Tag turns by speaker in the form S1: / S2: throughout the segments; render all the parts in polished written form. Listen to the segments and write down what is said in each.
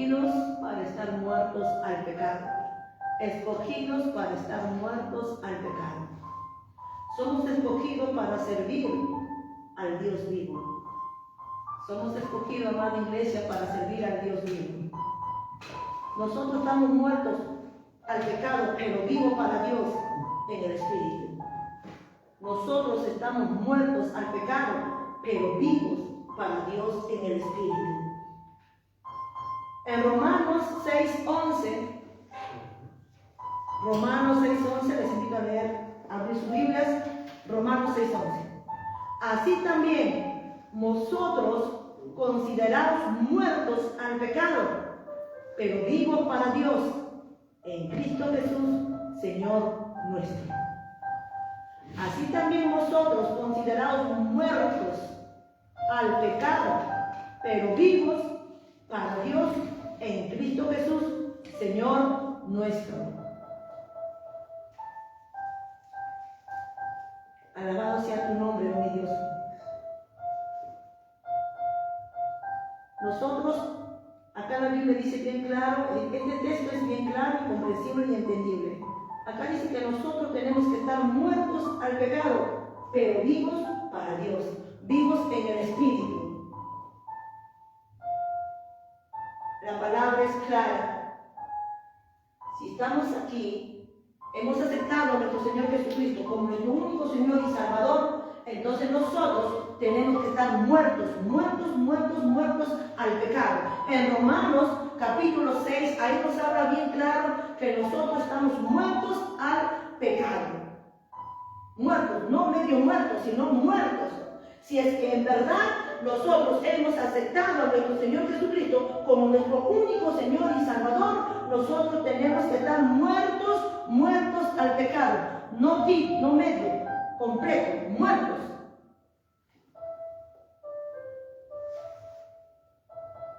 S1: escogidos para estar muertos al pecado. Escogidos para estar muertos al pecado. Somos escogidos para servir al Dios vivo. Somos escogidos, amada iglesia, para servir al Dios vivo. Nosotros estamos muertos al pecado, pero vivos para Dios en el Espíritu. Nosotros estamos muertos al pecado, pero vivos para Dios en el Espíritu. En Romanos 6:11, les invito a leer, abrir sus Biblias, Romanos 6:11. Así también vosotros considerados muertos al pecado, pero vivos para Dios en Cristo Jesús, Señor nuestro. Así también vosotros considerados muertos al pecado, pero vivos para Dios en Cristo Jesús, Señor nuestro. Alabado sea tu nombre, oh mi Dios. Nosotros, acá la Biblia dice bien claro, este texto es bien claro y comprensible y entendible. Acá dice que nosotros tenemos que estar muertos al pecado, pero vivos para Dios, vivos en el Espíritu. La palabra es clara. Si estamos aquí, hemos aceptado a nuestro Señor Jesucristo como nuestro único Señor y Salvador, entonces nosotros tenemos que estar muertos al pecado. En Romanos capítulo 6, ahí nos habla bien claro que nosotros estamos muertos al pecado. Muertos, no medio muertos, sino muertos. Si es que en verdad nosotros hemos aceptado a nuestro Señor Jesucristo como nuestro único Señor y Salvador, nosotros tenemos que estar muertos al pecado. No medio, completo, muertos.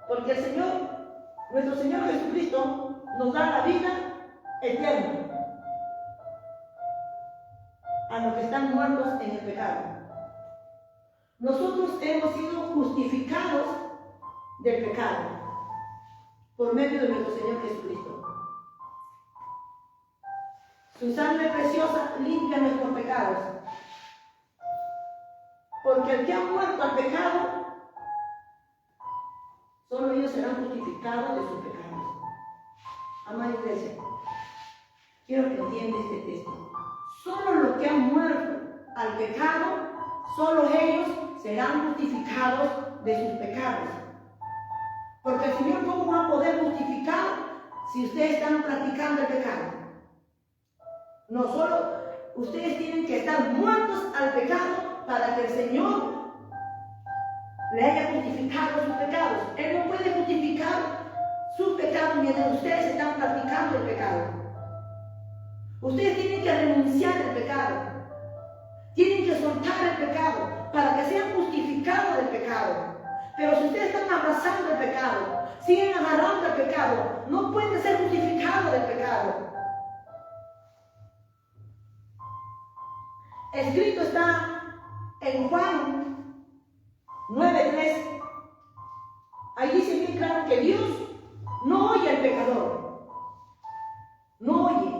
S1: Porque el Señor, nuestro Señor Jesucristo, nos da la vida eterna a los que están muertos en el pecado. Nosotros hemos sido justificados del pecado por medio de nuestro Señor Jesucristo. Su sangre preciosa limpia nuestros pecados. Porque el que ha muerto al pecado, solo ellos serán justificados de sus pecados. Amada iglesia, quiero que entiendan este texto. Solo los que han muerto al pecado, solo ellos serán justificados de sus pecados. Porque el Señor, ¿cómo va a poder justificar si ustedes están practicando el pecado? No solo ustedes tienen que estar muertos al pecado para que el Señor le haya justificado sus pecados. Él no puede justificar sus pecados mientras ustedes están practicando el pecado. Ustedes tienen que renunciar al pecado. Tienen que soltar el pecado para que sean justificados del pecado. Pero si ustedes están abrazando el pecado, siguen agarrando el pecado, no pueden ser justificados del pecado. Escrito está en Juan 9:3. Ahí dice bien claro que Dios no oye al pecador. No oye.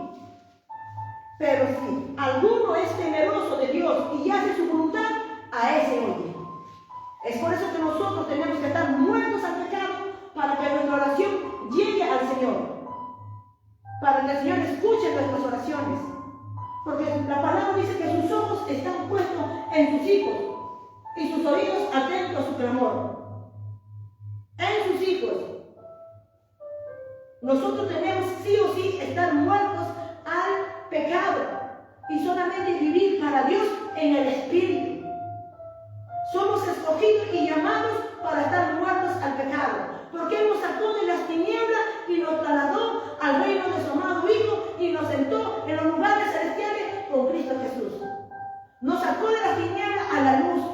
S1: Pero si alguno es temeroso de Dios y hace su voluntad, a ese oye. Es por eso que nosotros tenemos que estar muertos al pecado para que nuestra oración llegue al Señor. Para que el Señor escuche nuestras oraciones. Porque la palabra dice que sus ojos están puestos en sus hijos y sus oídos atentos a su clamor. En sus hijos. Nosotros tenemos sí o sí estar muertos al pecado y solamente vivir para Dios en el Espíritu. Somos escogidos y llamados para estar muertos al pecado, porque Él nos sacó de las tinieblas y nos trasladó al reino de su amado Hijo y nos sentó en los lugares celestiales con Cristo Jesús. Nos sacó de las tinieblas a la luz.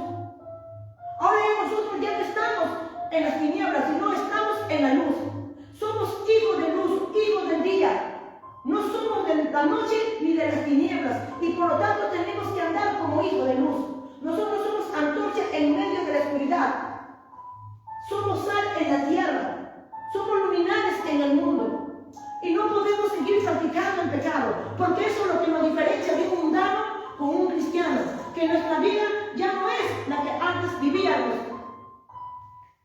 S1: Ahora nosotros ya no estamos en las tinieblas, sino estamos en la luz. Somos hijos de luz, hijos del día. No somos de la noche ni de las tinieblas, y por lo tanto tenemos que andar como hijos de luz. Nosotros somos antorcha en medio de la oscuridad. Somos sal en la tierra. Somos luminarios porque eso es lo que nos diferencia de un mundano con un cristiano, que nuestra vida ya no es la que antes vivíamos.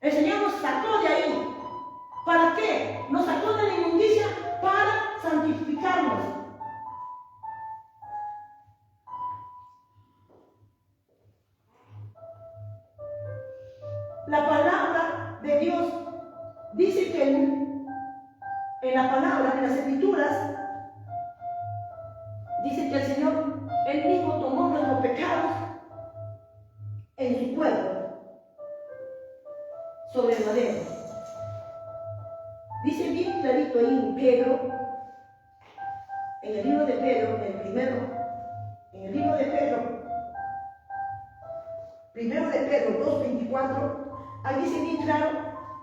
S1: El Señor nos sacó de ahí. ¿Para qué? Nos sacó de la inmundicia para santificarnos. La palabra de Dios dice que en la palabra, en las escrituras, dice que el Señor, Él mismo tomó nuestros pecados en su cuerpo, sobre el madero. Dice bien clarito ahí en Pedro, en el libro de Pedro, en el libro de Pedro, primero de Pedro 2:24, ahí dice bien claro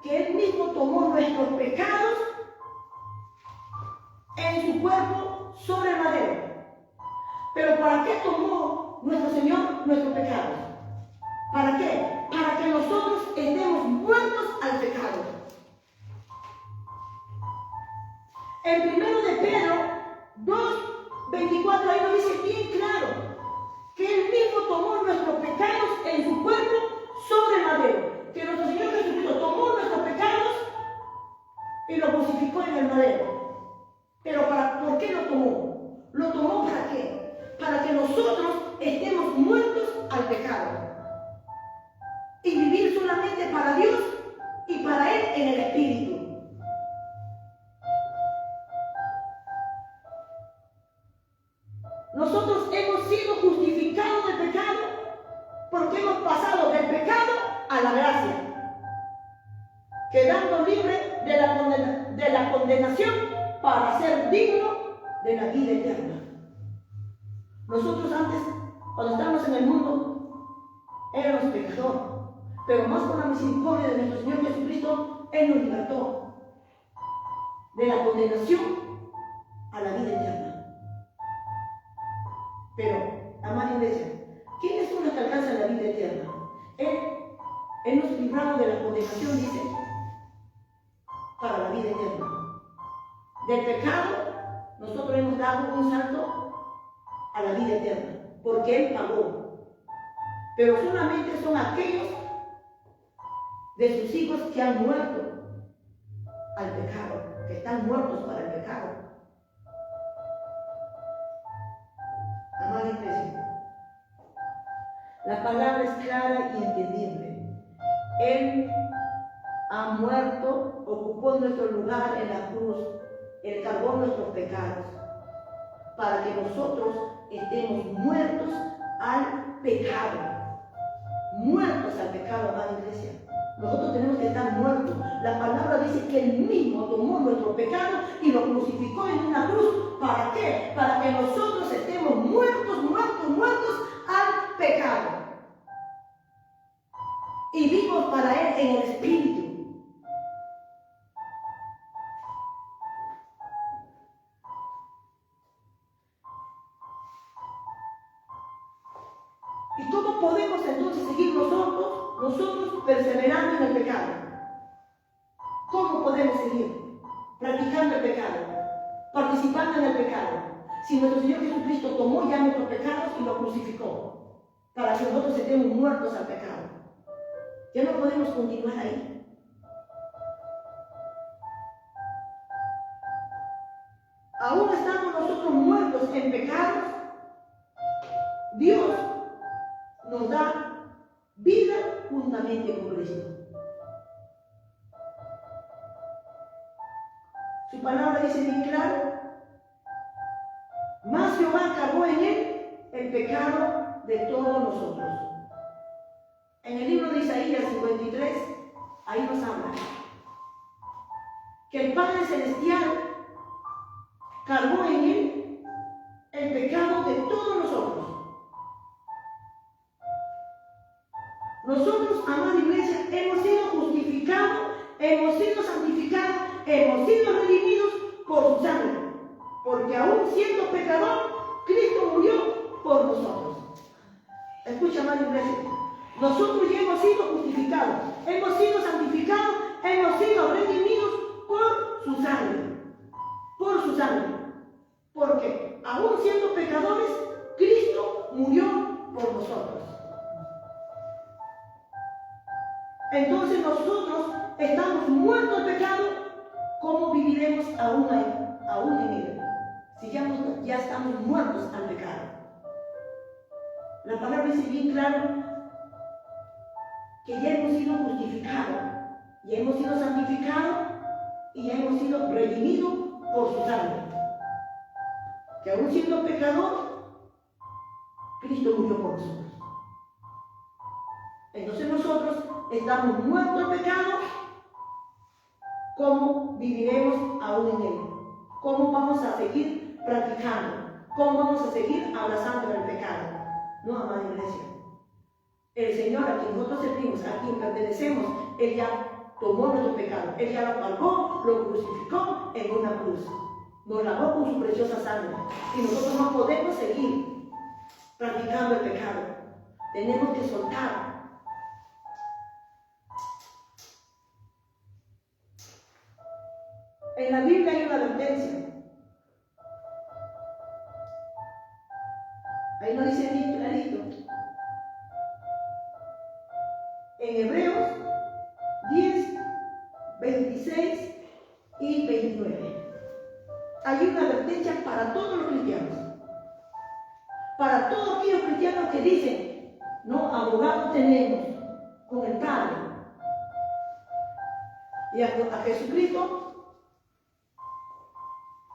S1: que Él mismo tomó nuestros pecados en su cuerpo sobre el madero. Pero ¿para qué tomó nuestro Señor nuestros pecados? ¿Para qué? Para que nosotros estemos muertos al pecado. En primero de Pedro 2:24 ahí nos dice bien claro que Él mismo tomó nuestros pecados en su cuerpo sobre el madero. Que nuestro Señor Jesucristo tomó nuestros pecados y lo crucificó en el madero. Pero ¿por qué lo tomó? ¿Lo tomó para qué? Para que nosotros estemos muertos al pecado y vivir solamente para Dios y para Él en el Espíritu. Nosotros hemos sido justificados del pecado porque hemos pasado del pecado a la gracia, quedando libres de la condenación para ser dignos de la vida eterna. Nosotros antes, cuando estábamos en el mundo, éramos pecadores, pero más por la misericordia de nuestro Señor Jesucristo, Él nos libertó de la condenación a la vida eterna. Pero, amada iglesia, ¿quiénes son los que alcanzan la vida eterna? Él nos libró de la condenación, dice, para la vida eterna. Del pecado, nosotros hemos dado un salto a la vida eterna, porque Él pagó. Pero solamente son aquellos de sus hijos que han muerto al pecado, que están muertos para el pecado. Amada iglesia, la palabra es clara y entendible. Él ha muerto, ocupó nuestro lugar en la cruz, Él cargó nuestros pecados, para que nosotros estemos muertos al pecado. Muertos al pecado, amada iglesia. Nosotros tenemos que estar muertos. La palabra dice que Él mismo tomó nuestro pecado y lo crucificó en una cruz. ¿Para qué? Para que nosotros estemos muertos, muertos, muertos al pecado. Y vivos para Él en el Espíritu. ¿Y cómo podemos entonces seguir nosotros perseverando en el pecado? ¿Cómo podemos seguir practicando el pecado, participando en el pecado, si nuestro Señor Jesucristo tomó ya nuestros pecados y lo crucificó, para que nosotros estemos muertos al pecado? Ya no podemos continuar ahí. Aún estando nosotros muertos en pecados, Dios nos da vida juntamente con Cristo. Su palabra dice bien claro: mas Jehová cargó en Él el pecado de todos nosotros. En el libro de Isaías 53, ahí nos habla que el Padre Celestial cargó en Él el pecado de todos nosotros. Nosotros, amada iglesia, hemos sido justificados, hemos sido santificados, hemos sido redimidos por su sangre. Porque aún siendo pecador, Cristo murió por nosotros. Escucha, amada iglesia. Nosotros ya hemos sido justificados, hemos sido santificados, hemos sido redimidos por su sangre. Por su sangre. ¿Por qué? aún siendo pecadores, Cristo murió por nosotros. Entonces nosotros estamos muertos al pecado. ¿Cómo viviremos aún en él? Si ya estamos muertos al pecado. La palabra dice bien claro que ya hemos sido justificados, ya hemos sido santificados y ya hemos sido redimidos por su sangre. Que aún siendo pecador, Cristo murió por nosotros. Entonces nosotros estamos muertos al pecado. ¿Cómo viviremos aún en él? ¿Cómo vamos a seguir practicando? ¿Cómo vamos a seguir abrazando el pecado? No, amada iglesia. El Señor a quien nosotros servimos, a quien pertenecemos, Él ya tomó nuestro pecado. Él ya lo pagó, lo crucificó en una cruz. Nos lavó con su preciosa sangre. Y nosotros no podemos seguir practicando el pecado. Tenemos que soltar. En la Biblia hay una advertencia. Ahí nos dice bien clarito. En Hebreos 10, 26 y 29. Hay una advertencia para todos los cristianos. Para todos aquellos cristianos que dicen, no, abogado tenemos con el Padre. Y a Jesucristo,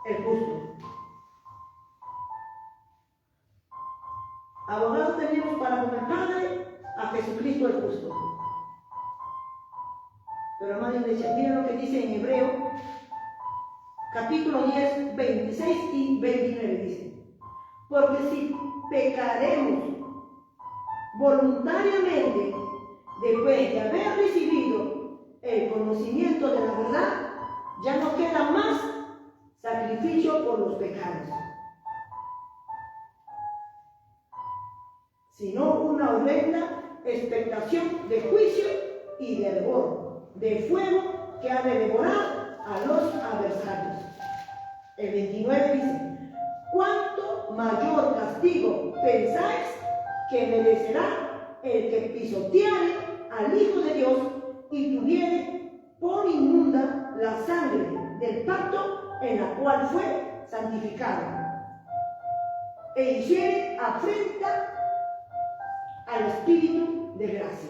S1: el justo. Abogado tenemos para con el Padre, a Jesucristo el justo. Pero amada iglesia, miren lo que dice en Hebreo, capítulo 10, 26 y 29 dice: porque si pecaremos voluntariamente después de haber recibido el conocimiento de la verdad, ya no queda más sacrificio por los pecados, sino una horrenda expectación de juicio y de hervor, de fuego que ha de devorar a los adversarios. El 29 dice: ¿cuánto mayor castigo pensáis que merecerá el que pisoteare al Hijo de Dios y tuviere por inmunda la sangre del pacto en la cual fue santificado, e hiciere afrenta al Espíritu de gracia?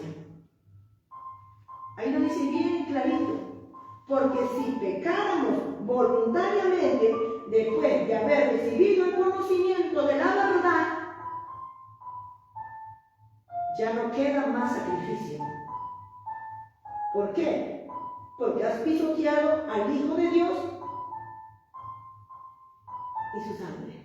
S1: Ahí lo dice bien clarito. Porque si pecáramos voluntariamente después de haber recibido el conocimiento de la verdad, ya no queda más sacrificio. ¿Por qué? Porque has pisoteado al Hijo de Dios y su sangre.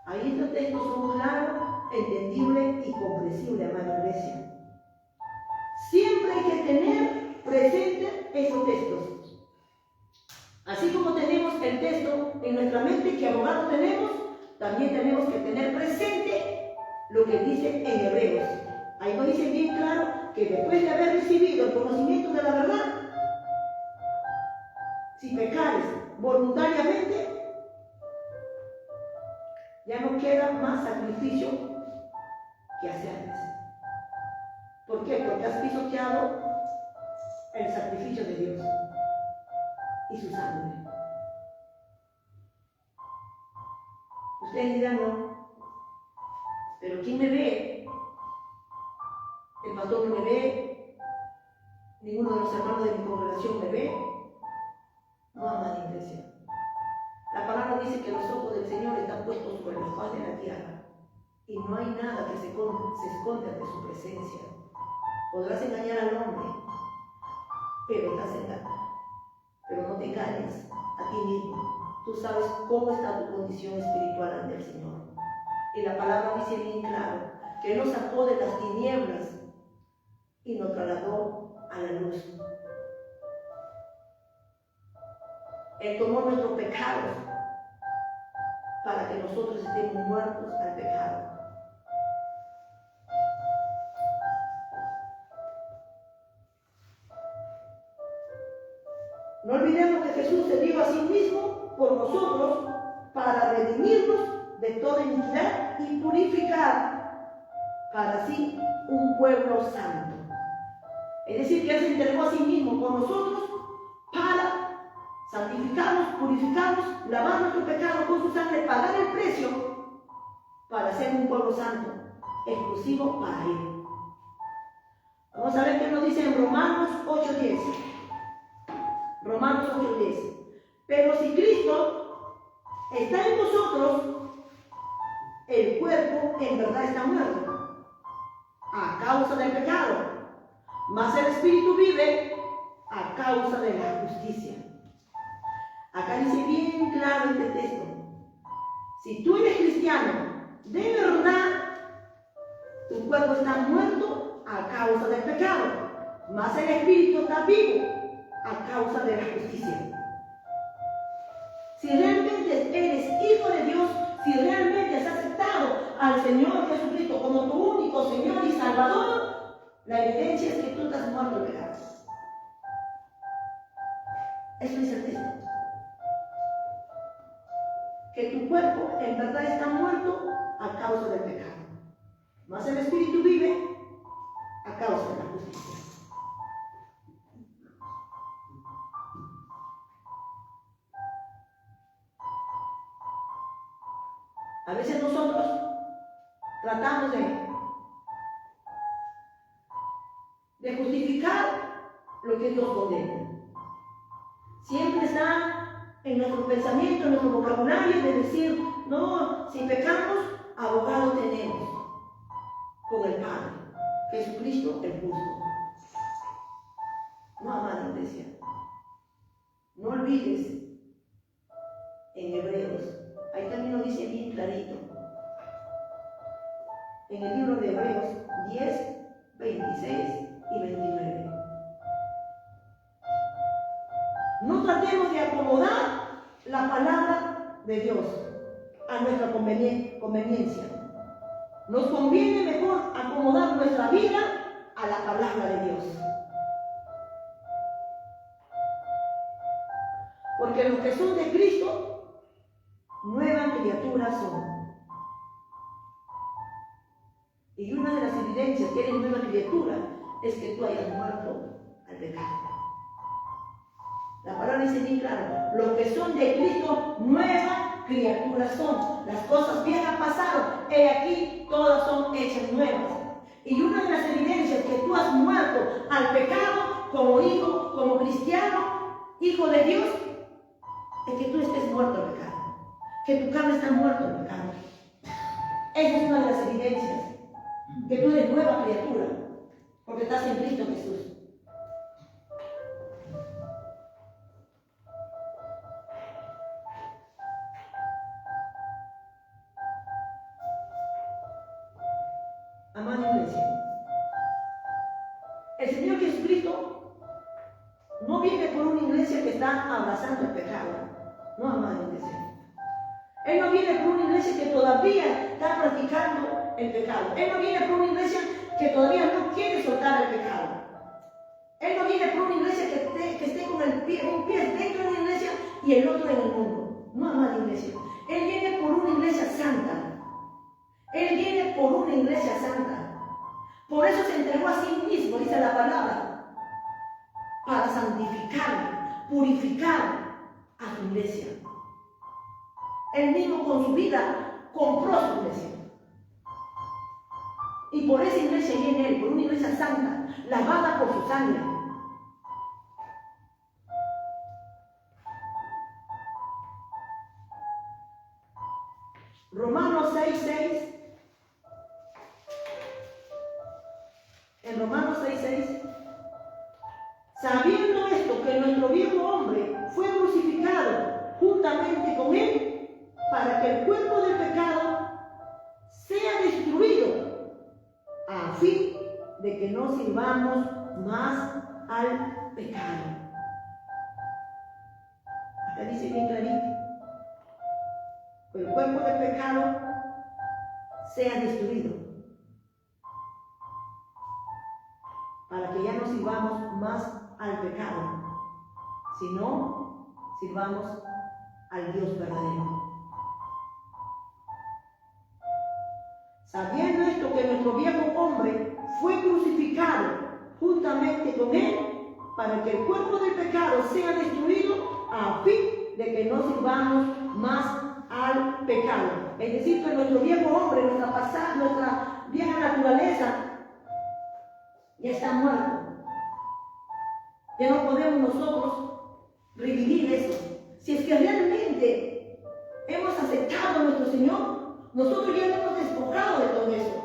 S1: Ahí estos textos son claros, entendibles y comprensibles, amada iglesia. Siempre hay que tener presente esos textos. Así como tenemos el texto en nuestra mente que abogado tenemos, también tenemos que tener presente lo que dice en Hebreos. Ahí nos dice bien claro que después de haber recibido el conocimiento de la verdad, si pecares voluntariamente, ya no queda más sacrificio que hacerles. ¿Por qué? Porque has pisoteado el sacrificio de Dios y su sangre. Ustedes dirán, no, pero ¿quién me ve? El pastor no me ve, ninguno de los hermanos de mi congregación me ve. No, amada iglesia. La palabra dice que los ojos del Señor están puestos sobre la faz de la tierra y no hay nada que se esconda de su presencia. Podrás engañar al hombre, pero no te engañes a ti mismo. Tú sabes cómo está tu condición espiritual ante el Señor. Y la palabra dice bien claro que Él nos sacó de las tinieblas y nos trasladó a la luz. Él tomó nuestros pecados para que nosotros estemos muertos al pecado. No olvidemos que Jesús se dio a sí mismo por nosotros para redimirnos de toda iniquidad y purificar para sí un pueblo santo. Es decir, que Él se entregó a sí mismo por nosotros para santificarnos, purificarnos, lavar nuestro pecado con su sangre, pagar el precio para ser un pueblo santo, exclusivo para Él. Vamos a ver qué nos dice en Romanos 8:10. Romanos 8:10. Pero si Cristo está en vosotros, el cuerpo en verdad está muerto a causa del pecado, mas el espíritu vive a causa de la justicia. Acá dice bien claro este texto: si tú eres cristiano, de verdad, tu cuerpo está muerto a causa del pecado, mas el espíritu está vivo a causa de la justicia. Si realmente eres hijo de Dios, si realmente has aceptado al Señor Jesucristo como tu único Señor y Salvador, la evidencia es que tú estás muerto al pecado. Eso dice el texto. Que tu cuerpo en verdad está muerto a causa del pecado, mas el espíritu vive a causa de la justicia. A veces nosotros tratamos de justificar lo que Dios condena. Siempre está en nuestro pensamiento, en nuestro vocabulario, de decir: no, si pecamos, abogado tenemos con el Padre, Jesucristo el justo. No, amada iglesia, no olvides en Hebreos, ahí también lo dice bien clarito, en el libro de Hebreos 10, 26 y 29. No tratemos de acomodar la palabra de Dios a nuestra conveniencia. Nos conviene mejor acomodar nuestra vida a la palabra de Dios. Porque los que son de Cristo, nuevas criaturas son. Y una de las evidencias que eres nueva criatura es que tú hayas muerto al pecado. La palabra dice bien claro: los que son de Cristo, nuevas criaturas son. Las cosas viejas pasaron, he aquí, todas son hechas nuevas. Y una de las evidencias que tú has muerto al pecado como hijo, como cristiano, hijo de Dios, es que tú estés muerto al pecado, que tu carne está muerta al pecado. Esa es una de las evidencias que tú eres nueva criatura, porque estás en Cristo Jesús. Amada iglesia, el Señor Jesucristo no viene por una iglesia que está abrazando el pecado. No, amada iglesia. Él no viene por una iglesia que todavía está practicando el pecado. Él no viene por una iglesia que todavía no quiere soltar el pecado. Él no viene por una iglesia que esté con un pie dentro de la iglesia y el otro en el mundo. No, amada iglesia. Él viene por una iglesia santa. Él viene por una iglesia santa. Por eso se entregó a sí mismo, dice la palabra, para santificar, purificar a su iglesia. Él mismo con su vida compró su iglesia. Y por esa iglesia viene Él, por una iglesia santa, lavada por su sangre. Romanos 6:6. En Romanos 6:6, sabiendo esto, que nuestro viejo hombre fue crucificado juntamente con Él, para que el cuerpo del pecado sea destruido, a fin de que no sirvamos más al pecado. Acá dice bien clarito: que el cuerpo del pecado sea destruido, para que ya no sirvamos más al pecado, sino sirvamos al Dios verdadero. Sabiendo esto, que nuestro viejo hombre fue crucificado juntamente con él, para que el cuerpo del pecado sea destruido, a fin de que no sirvamos más al pecado. Es decir, que nuestro viejo hombre, nuestra vieja naturaleza, ya está muerto. Ya no podemos nosotros revivir eso. Si es que realmente hemos aceptado a nuestro Señor, nosotros ya nos hemos despojado de todo eso.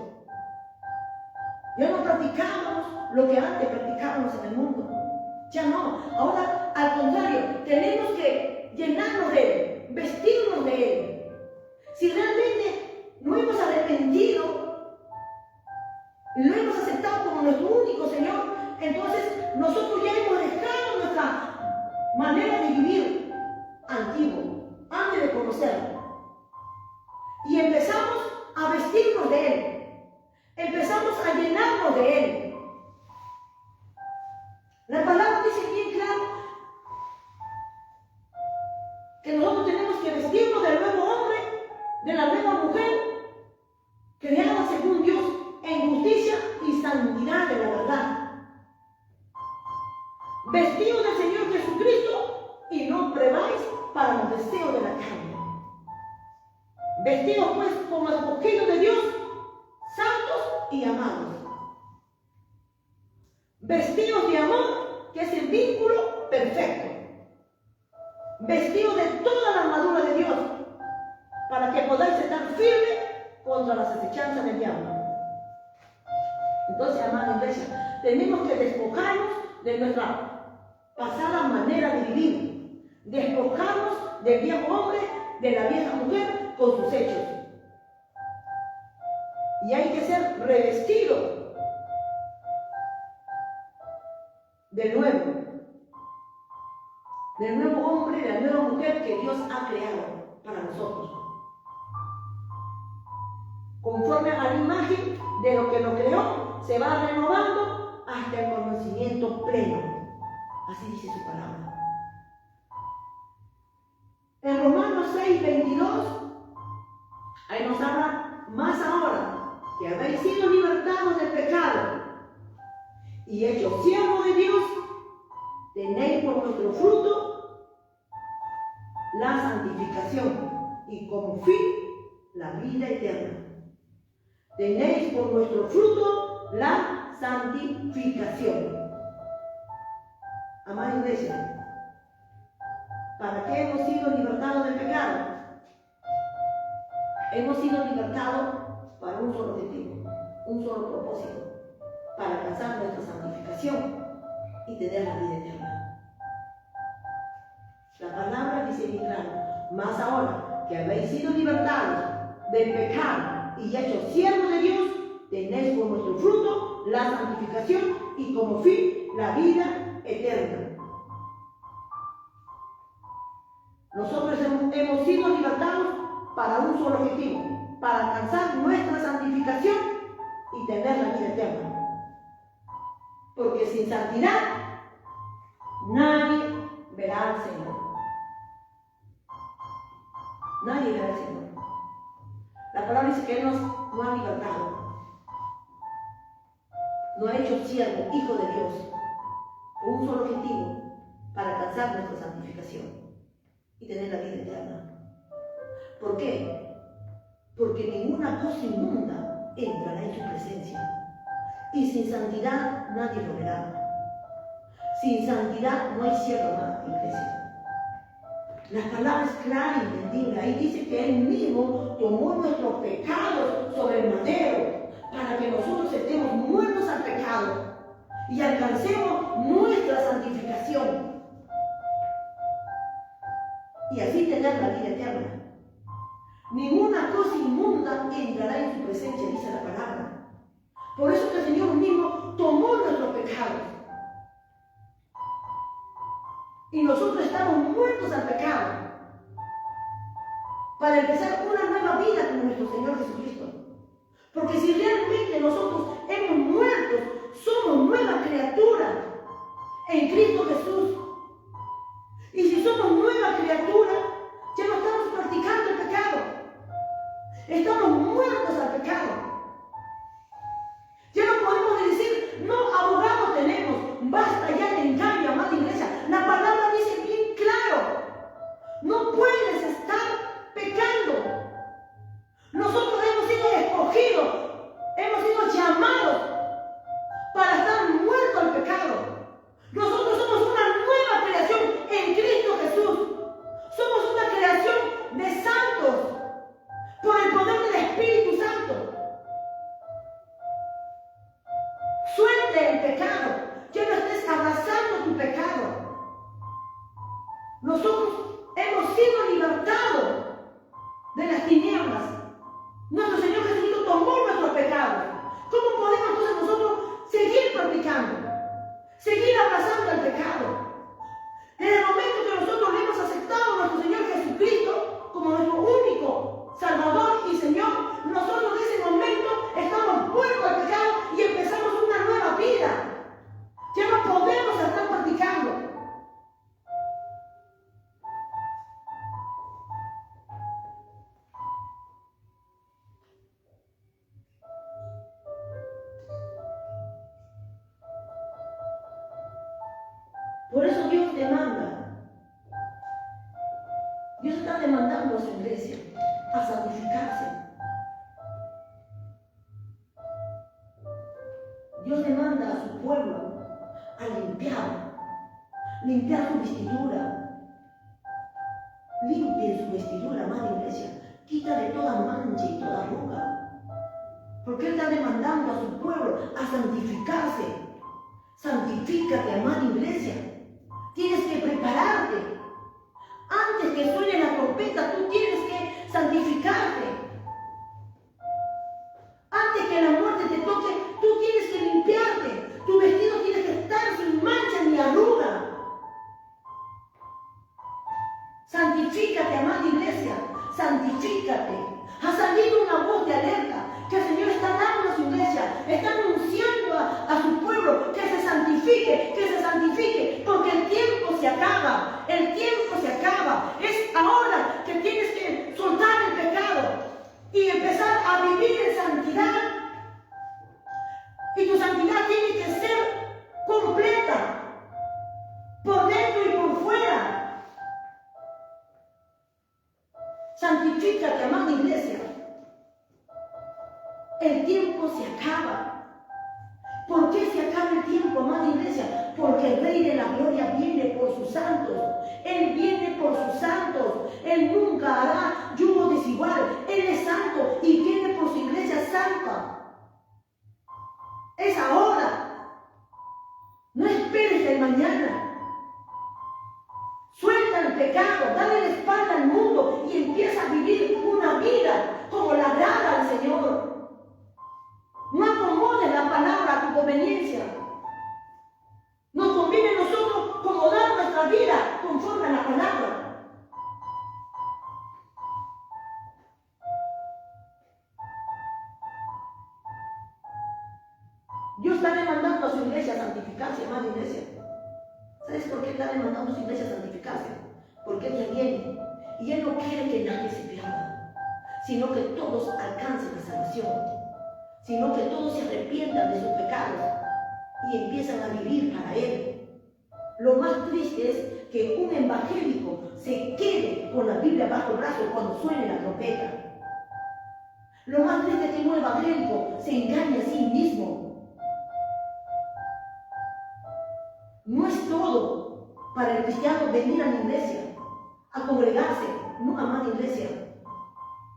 S1: Ya no practicamos lo que antes practicábamos en el mundo. Ya no. Ahora, al contrario, tenemos que llenarnos de Él, vestirnos de Él. Si realmente no hemos arrepentido, lo hemos aceptado como nuestro único Señor, entonces nosotros ya hemos dejado nuestra manera de vivir antiguo, antes de conocerlo. Y empezamos a vestirnos de Él. Empezamos a llenarnos de Él. La palabra dice bien claro que nosotros tenemos que vestirnos del nuevo hombre, de la nueva mujer, creada según Dios en justicia y santidad de la verdad. Vestidos del Señor Jesucristo y no pruebáis para los deseos de la carne. Vestidos pues como escogidos de Dios, santos y amados. Vestidos de amor, que es el vínculo perfecto. Vestidos de toda la armadura de Dios, para que podáis estar firmes contra las acechanzas del diablo. Entonces, amada iglesia, tenemos que despojarnos de nuestra pasada manera de vivir. Despojarnos del viejo hombre, de la vieja mujer, con sus hechos. Y hay que ser revestido del nuevo hombre, de la nueva mujer que Dios ha creado para nosotros. Conforme a la imagen de lo que lo creó, se va renovando hasta el conocimiento pleno. Así dice su palabra. En Romanos 6:22, ahí nos habla: más ahora que habéis sido libertados del pecado y hechos siervos de Dios, tenéis por vuestro fruto la santificación y como fin la vida eterna. Tenéis por vuestro fruto la santificación. Amada iglesia, ¿para qué hemos sido libertados del pecado? Hemos sido libertados para un solo objetivo, un solo propósito: para alcanzar nuestra santificación y tener la vida eterna. La palabra dice bien claro: más ahora que habéis sido libertados del pecado y hechos siervos de Dios, tenéis por vuestro fruto la santificación y como fin la vida eterna. Nosotros hemos sido libertados para un solo objetivo: para alcanzar nuestra santificación y tener la vida eterna. Porque sin santidad nadie verá al Señor. Nadie verá al Señor. La palabra dice que Él nos ha libertado, nos ha hecho siervo, hijo de Dios, con un solo objetivo: para alcanzar nuestra santificación y tener la vida eterna. ¿Por qué? Porque ninguna cosa inmunda entrará en su presencia. Y sin santidad nadie lo verá. Sin santidad no hay cielo, amada iglesia. La palabra es clara y entendible. Ahí dice que Él mismo tomó nuestros pecados sobre el madero, para que nosotros estemos muertos al pecado y alcancemos nuestra santificación. Y así tener la vida eterna. Ninguna cosa inmunda entrará en su presencia, dice la palabra. Por eso que el Señor mismo tomó nuestros pecados. Y nosotros estamos muertos al pecado, para empezar una nueva vida con nuestro Señor Jesucristo. Porque si realmente nosotros hemos muerto, somos nueva criatura en Cristo Jesús. Y si somos nueva muertos al pecado. Ya no podemos decir, no, abogado tenemos, basta ya de engaño, amada iglesia. La palabra dice bien claro, no puedes estar pecando. Nosotros hemos sido escogidos, hemos sido llamados para estar muertos al pecado. Nosotros somos una nueva creación en Cristo Jesús. Somos una creación de santos por el poder del Espíritu Santo. Suelte el pecado. Ya no estés abrazando tu pecado. Nosotros hemos sido libertados de las tinieblas. Nuestro Señor Jesucristo tomó nuestros pecados. ¿Cómo podemos entonces nosotros seguir practicando? Seguir abrazando el pecado. Desde el momento que nosotros le hemos aceptado a nuestro Señor Jesucristo como nuestro único Salvador y Señor, nosotros en ese momento estamos muertos al pecado y empezamos una nueva vida. Ya no podemos estar practicando. Por eso Dios demanda. Dios está demandando a su iglesia a santificarse. Dios demanda a su pueblo a limpiar su vestidura. Limpie su vestidura, amada iglesia. Quítale toda mancha y toda arruga. Porque Él está demandando a su pueblo a santificarse. Santifícate, amada iglesia. Tienes que prepararte. Antes que suene la trompeta, tú tienes que santificarte. Antes que la muerte te toque, tú tienes que limpiarte. Tu vestido tiene que estar sin mancha ni arruga. Santifícate, amada iglesia. Santifícate. Ha salido una voz de alerta que el Señor está dando a su iglesia. Está anunciando a su pueblo que se santifique, porque el tiempo se acaba. El tiempo se acaba. Es ahora que tienes que soltar el pecado y empezar a vivir en santidad. Y tu santidad tiene que ser completa, por dentro y por fuera. Santifícate, amada iglesia. El tiempo se acaba. ¿Por qué se acaba el tiempo, amada iglesia? Porque el Rey de la Gloria viene por sus santos. Él viene por sus santos. Él nunca hará yugo desigual. Él es santo y viene por su iglesia santa. Es ahora. No esperes el mañana. Suelta el pecado, dale la espalda al mundo y empieza a vivir una vida como la agrada al Señor. No acomodes la palabra a tu conveniencia. Nos conviene a nosotros acomodar nuestra vida conforme a la palabra. Dios está demandando a su iglesia santificarse, amada iglesia. ¿Sabes por qué está demandando a su iglesia santificarse? Porque Él ya viene y Él no quiere que nadie se pierda, sino que todos alcancen la salvación. Sino que todos se arrepientan de sus pecados y empiezan a vivir para Él. Lo más triste es que un evangélico se quede con la Biblia bajo el brazo cuando suene la trompeta. Lo más triste es que un evangélico se engañe a sí mismo. No es todo para el cristiano venir a la iglesia, a congregarse, no, amada iglesia.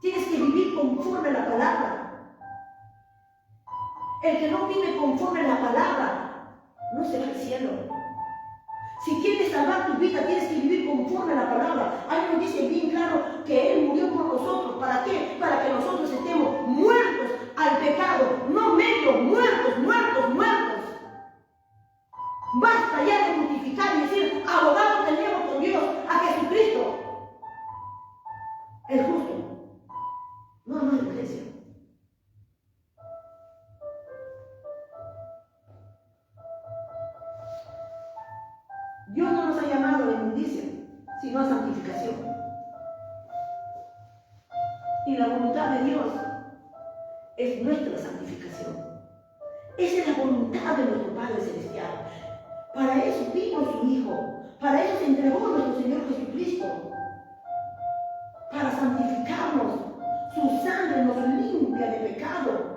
S1: Tienes que vivir conforme a la palabra. El que no vive conforme a la palabra no se va al cielo. Si quieres salvar tu vida, tienes que vivir conforme a la palabra. Ahí nos dice bien claro que Él murió por nosotros. ¿Para qué? Para que nosotros estemos muertos al pecado. No medio, muertos. Basta ya de justificar y decir, abogado tenemos con Dios a Jesucristo, el justo. No, amada iglesia. Dios no nos ha llamado a inmundicia, sino a santificación. Y la voluntad de Dios es nuestra santificación. Esa es la voluntad de nuestro Padre Celestial. Para eso vino su Hijo. Para eso se entregó nuestro Señor Jesucristo. Para santificarnos. Su sangre nos limpia de pecado.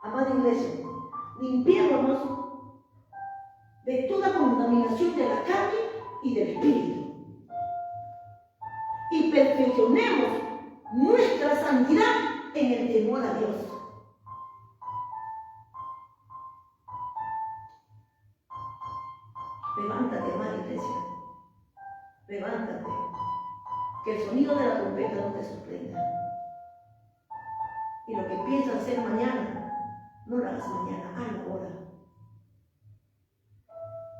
S1: Amada iglesia, limpiémonos de toda contaminación de la carne y del espíritu. Y perfeccionemos nuestra santidad en el temor a Dios. Levántate, amada iglesia. Levántate. Que el sonido de la trompeta no te sorprenda. Y lo que piensas hacer mañana, no lo hagas mañana, hazlo ahora.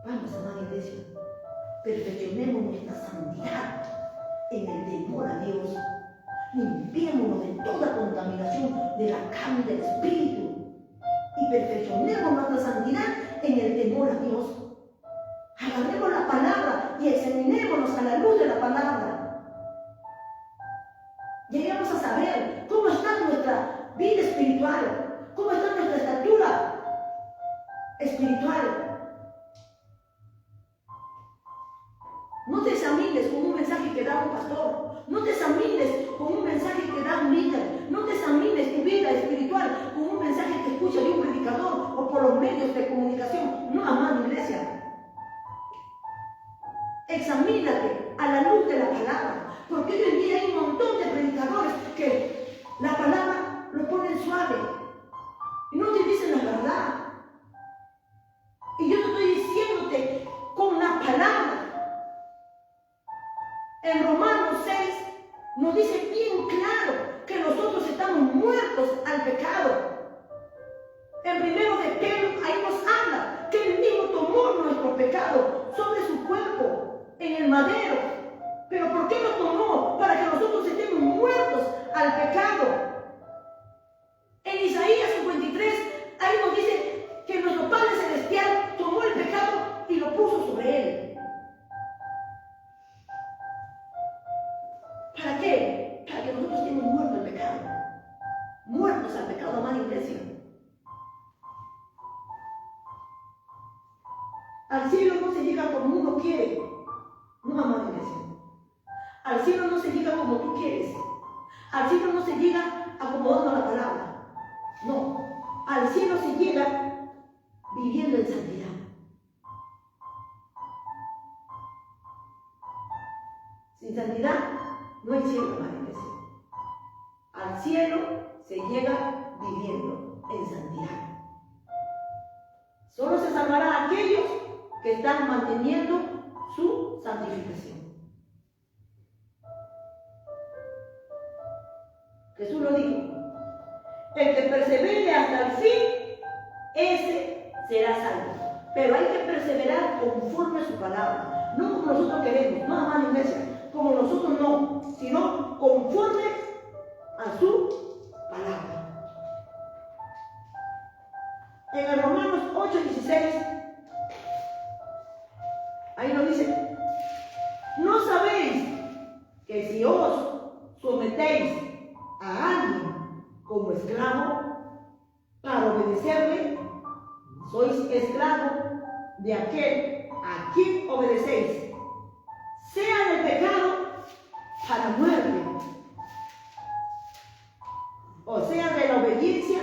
S1: Vamos, amada iglesia. Perfeccionemos nuestra santidad en el temor a Dios. Limpiémonos de toda contaminación de la carne y del espíritu. Y perfeccionemos nuestra santidad en el temor a Dios. Agarremos la palabra y examinémonos a la luz de la palabra. Lleguemos a saber cómo está nuestra vida espiritual, cómo está nuestra estatura espiritual. No te examines con un mensaje que da un pastor. No te examines con un mensaje que da un líder. No te examines tu vida espiritual con un mensaje que escucha de un predicador o por los medios de comunicación. No, amada iglesia. Examínate a la luz de la palabra. Porque hoy en día hay un montón de predicadores que la palabra lo ponen suave y no te dicen la verdad. Y yo te estoy diciéndote con la palabra. En Romanos 6 nos dice bien claro que nosotros estamos muertos al pecado. En primero de Pedro ahí nos habla que él mismo tomó nuestro pecado sobre su cuerpo en el madero. ¿Pero por qué lo tomó? Para que nosotros estemos muertos al pecado. En Isaías 53 ahí nos dice que nuestro Padre Celestial tomó el pecado y lo puso sobre él. ¿Para qué? Para que nosotros estemos muertos al pecado. Muertos al pecado, amada iglesia. Al cielo no se llega como uno quiere. No, amada iglesia. Al cielo no se llega como tú quieres. Al cielo no se llega acomodando la palabra. No. Al cielo se llega viviendo en santidad. Sin santidad no hay cielo, amada iglesia. Al cielo se llega viviendo en santidad. Solo se salvarán aquellos que están manteniendo su santificación. Jesús lo dijo: el que persevere hasta el fin, ese será salvo. Pero hay que perseverar conforme a su palabra. No como nosotros queremos, no, amada iglesia, como nosotros no, sino conforme a su palabra. En el Romanos 8:16, ahí nos dice: ¿no sabéis que si os sometéis a alguien como esclavo para obedecerle, sois esclavo de aquel a quien obedecéis, sea del pecado para muerte, o sea de la obediencia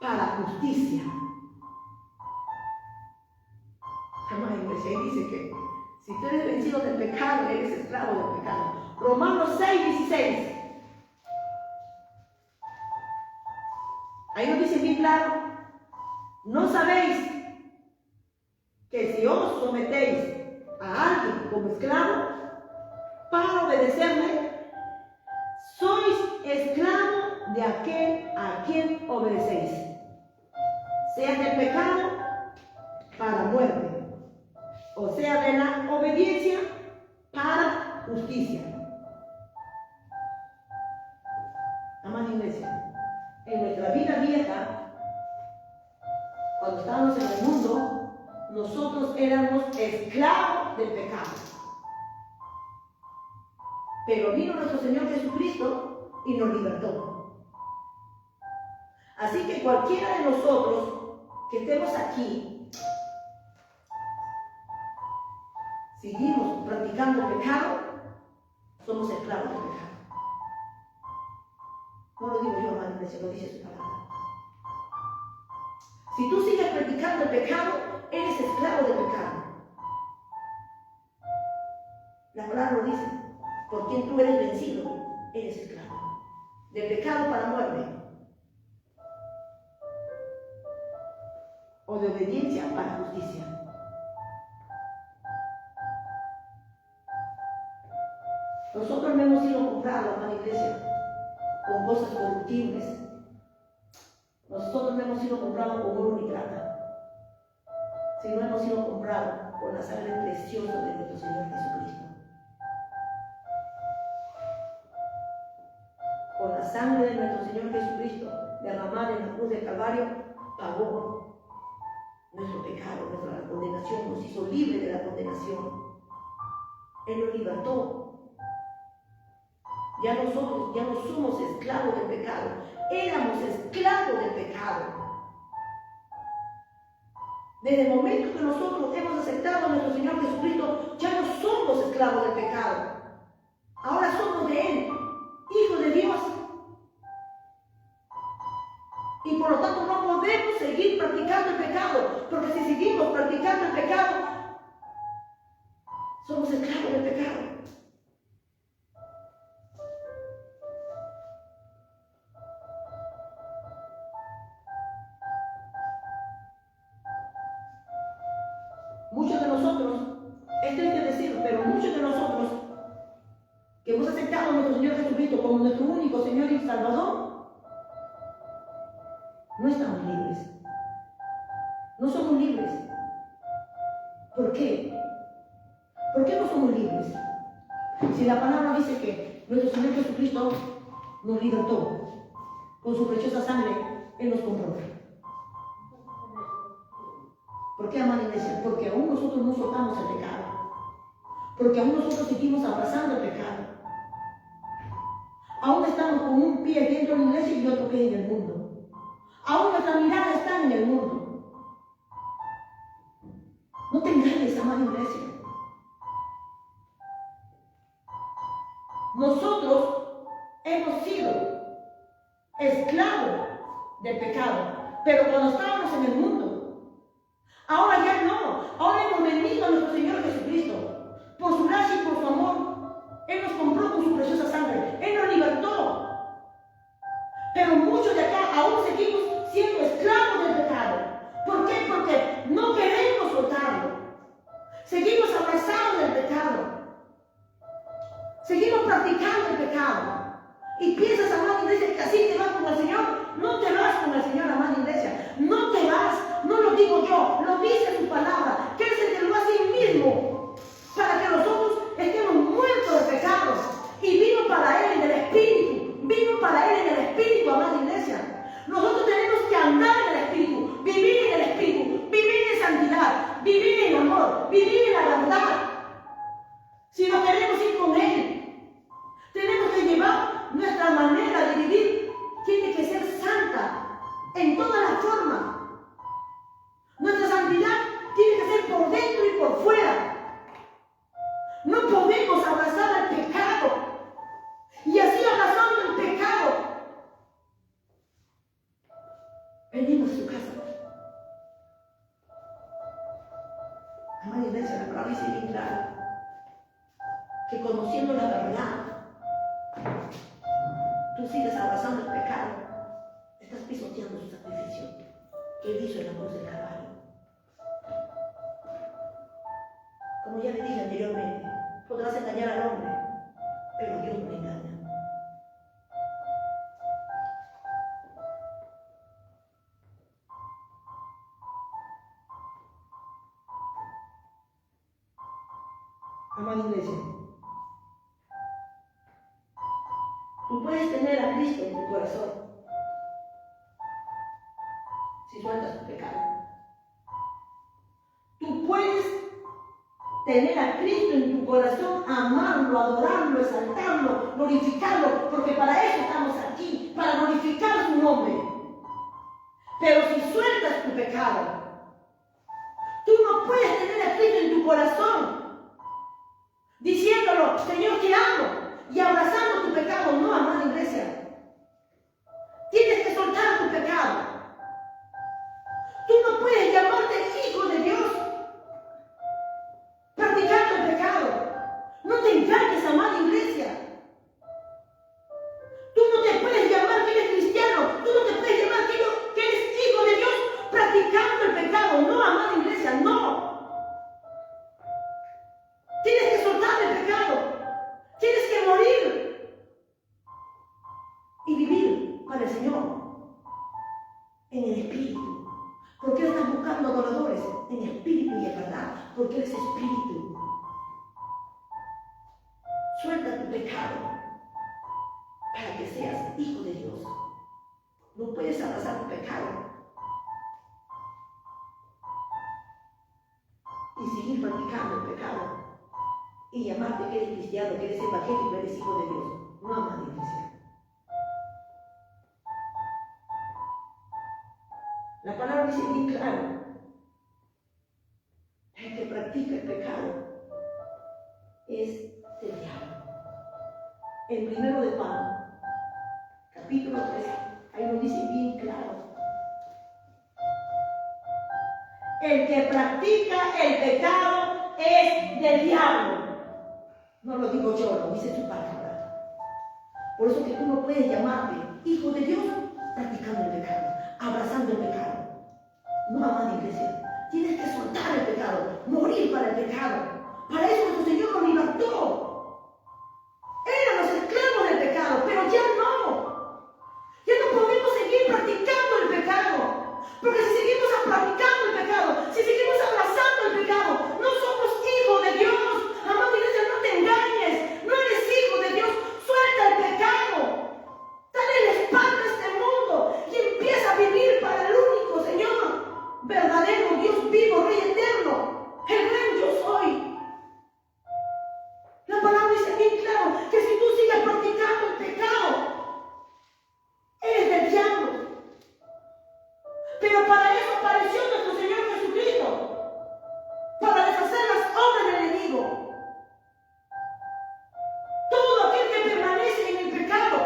S1: para justicia? Amada iglesia, ahí dice que si tú eres vencido del pecado, eres esclavo del pecado. Romanos 6:16. Ahí nos dice bien claro: ¿no sabéis que si os sometéis a alguien como esclavo para obedecerle, sois esclavo de aquel a quien obedecéis, sea del pecado para muerte, o sea de la obediencia para justicia? Amada iglesia, en nuestra vida vieja, cuando estábamos en el mundo, nosotros éramos esclavos del pecado. Pero vino nuestro Señor Jesucristo y nos libertó. Así que cualquiera de nosotros que estemos aquí, seguimos practicando el pecado, somos esclavos del pecado. No lo digo yo, hermano, se lo dice su palabra. Si tú sigues practicando el pecado, eres esclavo del pecado. La palabra lo dice. Por quien tú eres vencido, eres esclavo. Del pecado para muerte. O de obediencia para justicia. Nosotros no hemos sido comprados, hermana iglesia, con cosas corruptibles. Nosotros no hemos sido comprados con oro ni plata, sino hemos sido comprados con la sangre preciosa de nuestro Señor Jesucristo. Con la sangre de nuestro Señor Jesucristo derramada en la cruz del Calvario, pagó nuestro pecado, nuestra condenación, nos hizo libres de la condenación. Él nos libertó. Ya nosotros ya no somos esclavos del pecado, éramos esclavos del pecado. Desde el momento que nosotros hemos aceptado a nuestro Señor Jesucristo, ya no somos esclavos del pecado. Ahora somos de Él, hijos de Dios. Y por lo tanto no podemos seguir practicando el pecado, porque si seguimos practicando el pecado, somos esclavos del pecado. Muchos de nosotros, es triste decirlo, pero muchos de nosotros que hemos aceptado a nuestro Señor Jesucristo como nuestro único Señor y Salvador, no estamos libres. No somos libres. ¿Por qué? ¿Por qué no somos libres? Si la palabra dice que nuestro Señor Jesucristo nos libertó, con su preciosa sangre, Él nos compró. ¿Por qué, amada iglesia? Porque aún nosotros no soltamos el pecado. Porque aún nosotros seguimos abrazando el pecado. Aún estamos con un pie dentro de la iglesia y otro pie en el mundo. Aún nuestra mirada está en el mundo. No te engañes, amada iglesia. Nosotros hemos sido esclavos del pecado, pero cuando estábamos en el mundo, ahora ya no. Ahora hemos venido a nuestro Señor Jesucristo. Por su gracia y por su amor, Él nos compró con su preciosa sangre. Él nos libertó. Pero muchos de acá aún seguimos siendo esclavos del pecado. ¿Por qué? Porque no queremos soltarlo. Seguimos abrazados del pecado. Seguimos practicando el pecado. Y piensas, amada iglesia, que así te vas con el Señor. No te vas con el Señor, amada iglesia. No te vas. No lo digo yo, lo dice su palabra, que Él es el que lo hace Él mismo, para que nosotros estemos muertos de pecados. Y vino para Él en el Espíritu, vino para Él en el Espíritu, amada iglesia. Nosotros tenemos que andar en el Espíritu, vivir en el Espíritu, vivir en santidad, vivir en amor, vivir en la verdad. Si no queremos ir con Él, tenemos que llevar nuestra manera de vivir, tiene que ser santa en todas las formas. Nuestra santidad tiene que ser por dentro y por fuera. No podemos abrazar el pecado. Y así abrazando el pecado, venimos a su casa. Amada iglesia, la palabra dice bien claro que conociendo la verdad, tú sigues abrazando el pecado, estás pisoteando su sacrificio que Él hizo en la cruz del Calvario. Como ya le dije anteriormente, podrás engañar al hombre, pero Dios no le engaña. Amada iglesia, tú puedes tener a Cristo en tu corazón si sueltas tu pecado. Tú puedes tener a Cristo en tu corazón, amarlo, adorarlo, exaltarlo, glorificarlo, porque para eso estamos aquí, para glorificar su nombre. Pero si sueltas tu pecado, tú no puedes tener a Cristo en tu corazón, diciéndolo, Señor, te amo, y abrazando tu pecado. No, amada iglesia. Tienes que soltar tu pecado. Tú no puedes llamarte hijo de Dios practicando el pecado. No te engañes, amada iglesia. Tú no te puedes llamar que eres cristiano. Tú no te puedes llamar que eres hijo de Dios practicando el pecado. No, amada iglesia, no. Tienes que soltar el pecado. Tienes que morir y vivir para el Señor en el Espíritu. Porque Él está buscando adoradores en espíritu y en verdad. Porque Él es Espíritu. Suelta tu pecado para que seas hijo de Dios. No puedes abrazar tu pecado y seguir practicando el pecado y llamarte que eres cristiano, que eres evangélico, que eres hijo de Dios. No, amada iglesia. La palabra dice bien claro: el que practica el pecado es del diablo. En 1 de Juan, capítulo 3, ahí nos dice bien claro: el que practica el pecado es del diablo. No lo digo yo, lo dice su palabra. Por eso que tú no puedes llamarte hijo de Dios practicando el pecado, abrazando el pecado. No, amada iglesia, tienes que soltar el pecado, morir para el pecado. Para eso nuestro Señor nos libertó. Éramos esclavos del pecado, pero ya no. Ya no podemos seguir practicando el pecado. Porque si seguimos practicando el pecado, si seguimos abrazando el pecado, no somos hijos de Dios. Amada iglesia, no te engañes. No eres hijo de Dios. Suelta el pecado. Dale la espalda a este mundo y empieza a vivir para el único Señor verdadero, Dios vivo, Rey eterno, el gran yo soy. La palabra dice bien claro que si tú sigues practicando el pecado, eres del diablo. Pero para eso apareció nuestro Señor Jesucristo, para deshacer las obras del enemigo. Todo aquel que permanece en el pecado,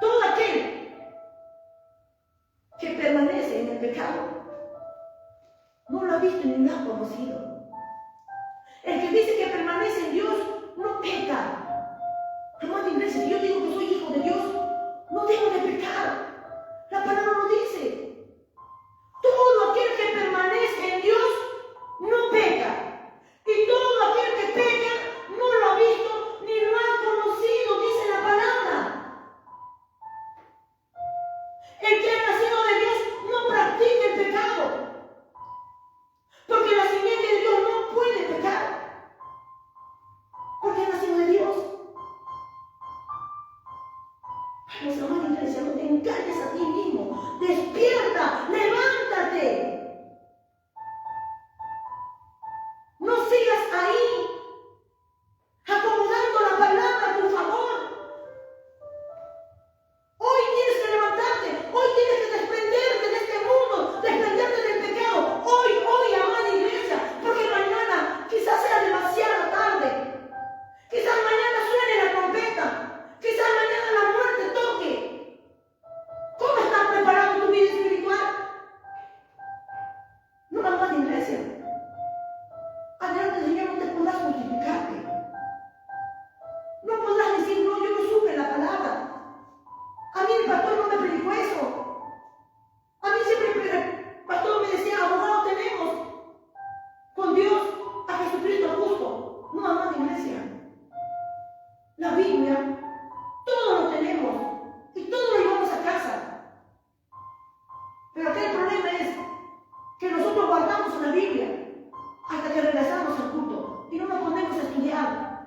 S1: todo aquel que permanece en el pecado, no lo ha visto ni lo ha conocido. El que dice que permanece en Dios no peca. Amada iglesia, si yo digo que soy hijo de Dios, no tengo de pecar. La palabra lo dice. Todo aquel que permanece en Dios no peca. Y todo aquel que peca no lo ha visto ni lo ha conocido, dice la palabra. El que ha nacido de Dios no practica el pecado. Porque la simiente de Dios no puede pecar. Porque ha nacido de Dios. Vamos, amada iglesia, no te engañes a ti mismo. Despierta, levántate. No sigas ahí, acomodando la palabra a tu favor. Hoy tienes que levantarte, hoy tienes que desprenderte de este mundo, desprenderte del pecado. Hoy, amada iglesia, porque mañana quizás sea demasiado tarde. Quizás mañana suene la trompeta, quizás mañana la muerte toque. ¿Cómo estás preparando tu vida espiritual? No, amada iglesia. Adelante del Señor no te podrás justificarte. No podrás decir, no, yo no supe la palabra. A mí el pastor no me predicó eso. A mí siempre el pastor me decía, abogado tenemos con Dios a Jesucristo justo. No, amada iglesia. La Biblia, todo lo tenemos y todo lo llevamos a casa. Pero aquí el problema es que nosotros guardamos la Biblia hasta que regresamos al culto y no nos ponemos a estudiar.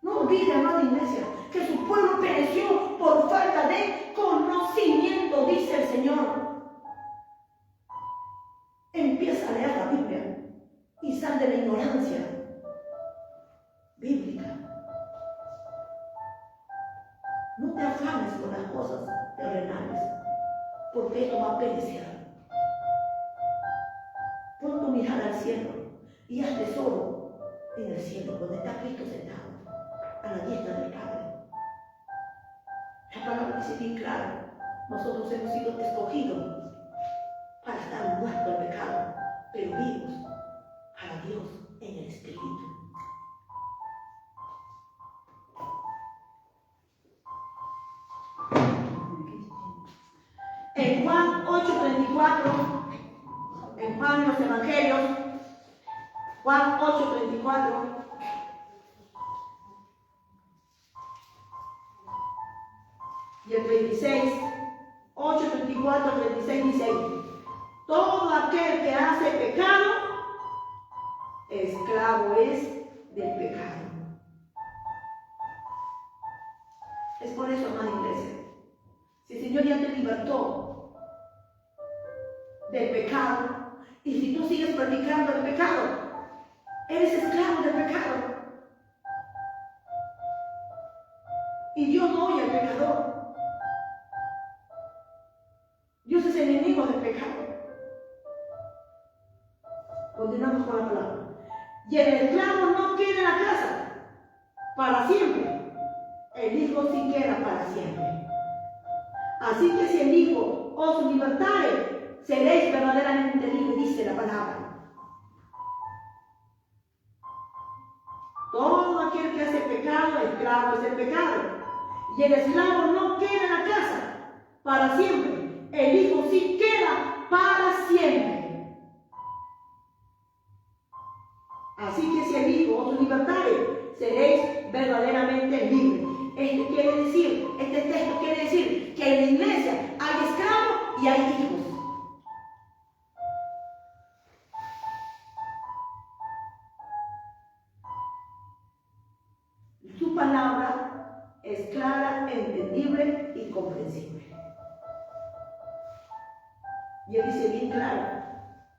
S1: No olvide, amada iglesia, que su pueblo pereció por falta de conocimiento, dice el Señor. Empieza a leer la Biblia y sal de la ignorancia. No te afanes con las cosas terrenales, porque esto va a perecer. Pon tu mirada al cielo y haz tesoro en el cielo, donde está Cristo sentado, a la diestra del Padre. La palabra dice bien claro, nosotros hemos sido escogidos para estar muertos al pecado, pero vivos para Dios en el Espíritu. En Juan 8:34, en Juan los Evangelios, Juan 8:34, y el 36, 8:34, 36 dice: todo aquel que hace pecado, esclavo es del pecado. Es por eso, amada iglesia, si el Señor ya te libertó del pecado, y si tú sigues practicando el pecado, eres esclavo del pecado. Y Dios no oye al pecador. Dios es enemigo del pecado. Continuamos con la palabra. Y el esclavo no queda en la casa para siempre. El Hijo sí queda para siempre. Así que si el Hijo os libertare, seréis verdaderamente libres, dice la palabra. Todo aquel que hace pecado, esclavo es el pecado. Y el esclavo no queda en la casa para siempre. El Hijo sí queda para siempre. Así que si el Hijo os libertare, seréis verdaderamente libres. Este texto quiere decir que en la iglesia hay esclavos y hay hijos. Su palabra es clara, entendible y comprensible. Y él dice bien claro: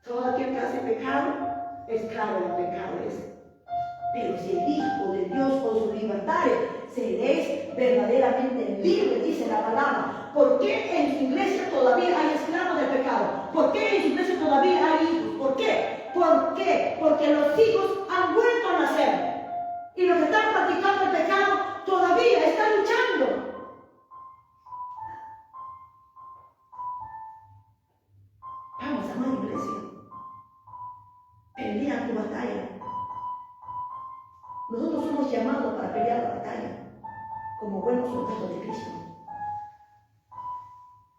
S1: todo aquel que hace pecado, esclavo del pecado es. Pero si el Hijo de Dios os libertare, seréis verdaderamente libres, dice la palabra. ¿Por qué en su iglesia todavía hay esclavos del pecado? ¿Por qué en su iglesia todavía hay hijos? ¿Por qué? ¿Por qué? Porque los hijos han vuelto a nacer. Y los que están practicando el pecado todavía están luchando. Vamos, amada iglesia, pelea tu batalla. Nosotros somos llamados para pelear la batalla como buenos soldados de Cristo.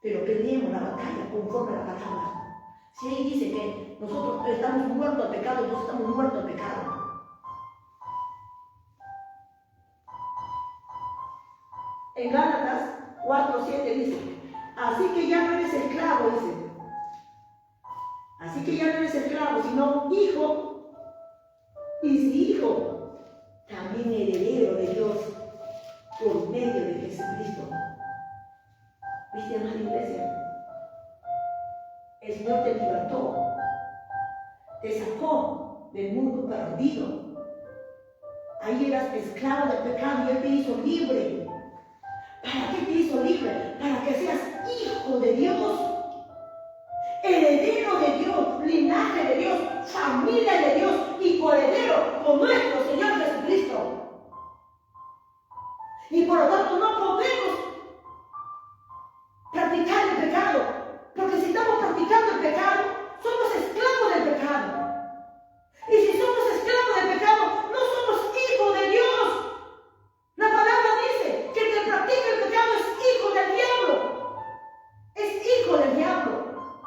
S1: Pero peleemos la batalla conforme a la palabra. Si ahí dice que nosotros estamos muertos al pecado, nosotros estamos muertos al pecado. En Gálatas 4:7 dice: así que ya no eres esclavo, dice. Así que ya no eres esclavo, sino hijo. Y si hijo, también heredero de Dios por medio de Jesucristo. ¿Viste, amada iglesia? El Señor te libertó, te sacó del mundo perdido. Ahí eras esclavo del pecado y Él te hizo libre. ¿Para qué te hizo libre? Para que seas hijo de Dios, heredero de Dios, linaje de Dios, familia de Dios y coheredero con nuestro Señor Jesucristo. Y por lo tanto no podemos practicar el pecado, porque si estamos practicando el pecado, somos esclavos del pecado. Y si somos esclavos del pecado, no somos hijos de Dios. La palabra dice que el que practica el pecado es hijo del diablo. Es hijo del diablo.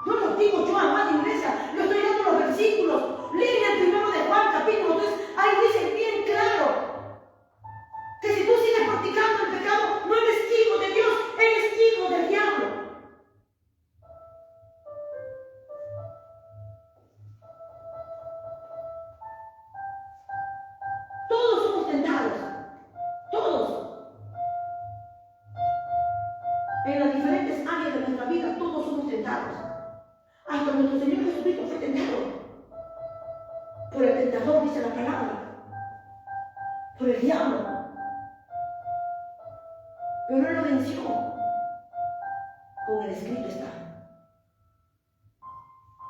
S1: No lo digo yo, amada iglesia, lo estoy dando los versículos. Lee el 1 de Juan, capítulo 3, ahí dice bien claro que si tú sigues practicando el pecado, no eres hijo de Dios, eres hijo del diablo. Todos somos tentados, todos. En las diferentes áreas de nuestra vida, todos somos tentados. Hasta nuestro Señor Jesucristo fue tentado por el tentador, dice la palabra, por el diablo. Pero él lo venció. Con el escrito está.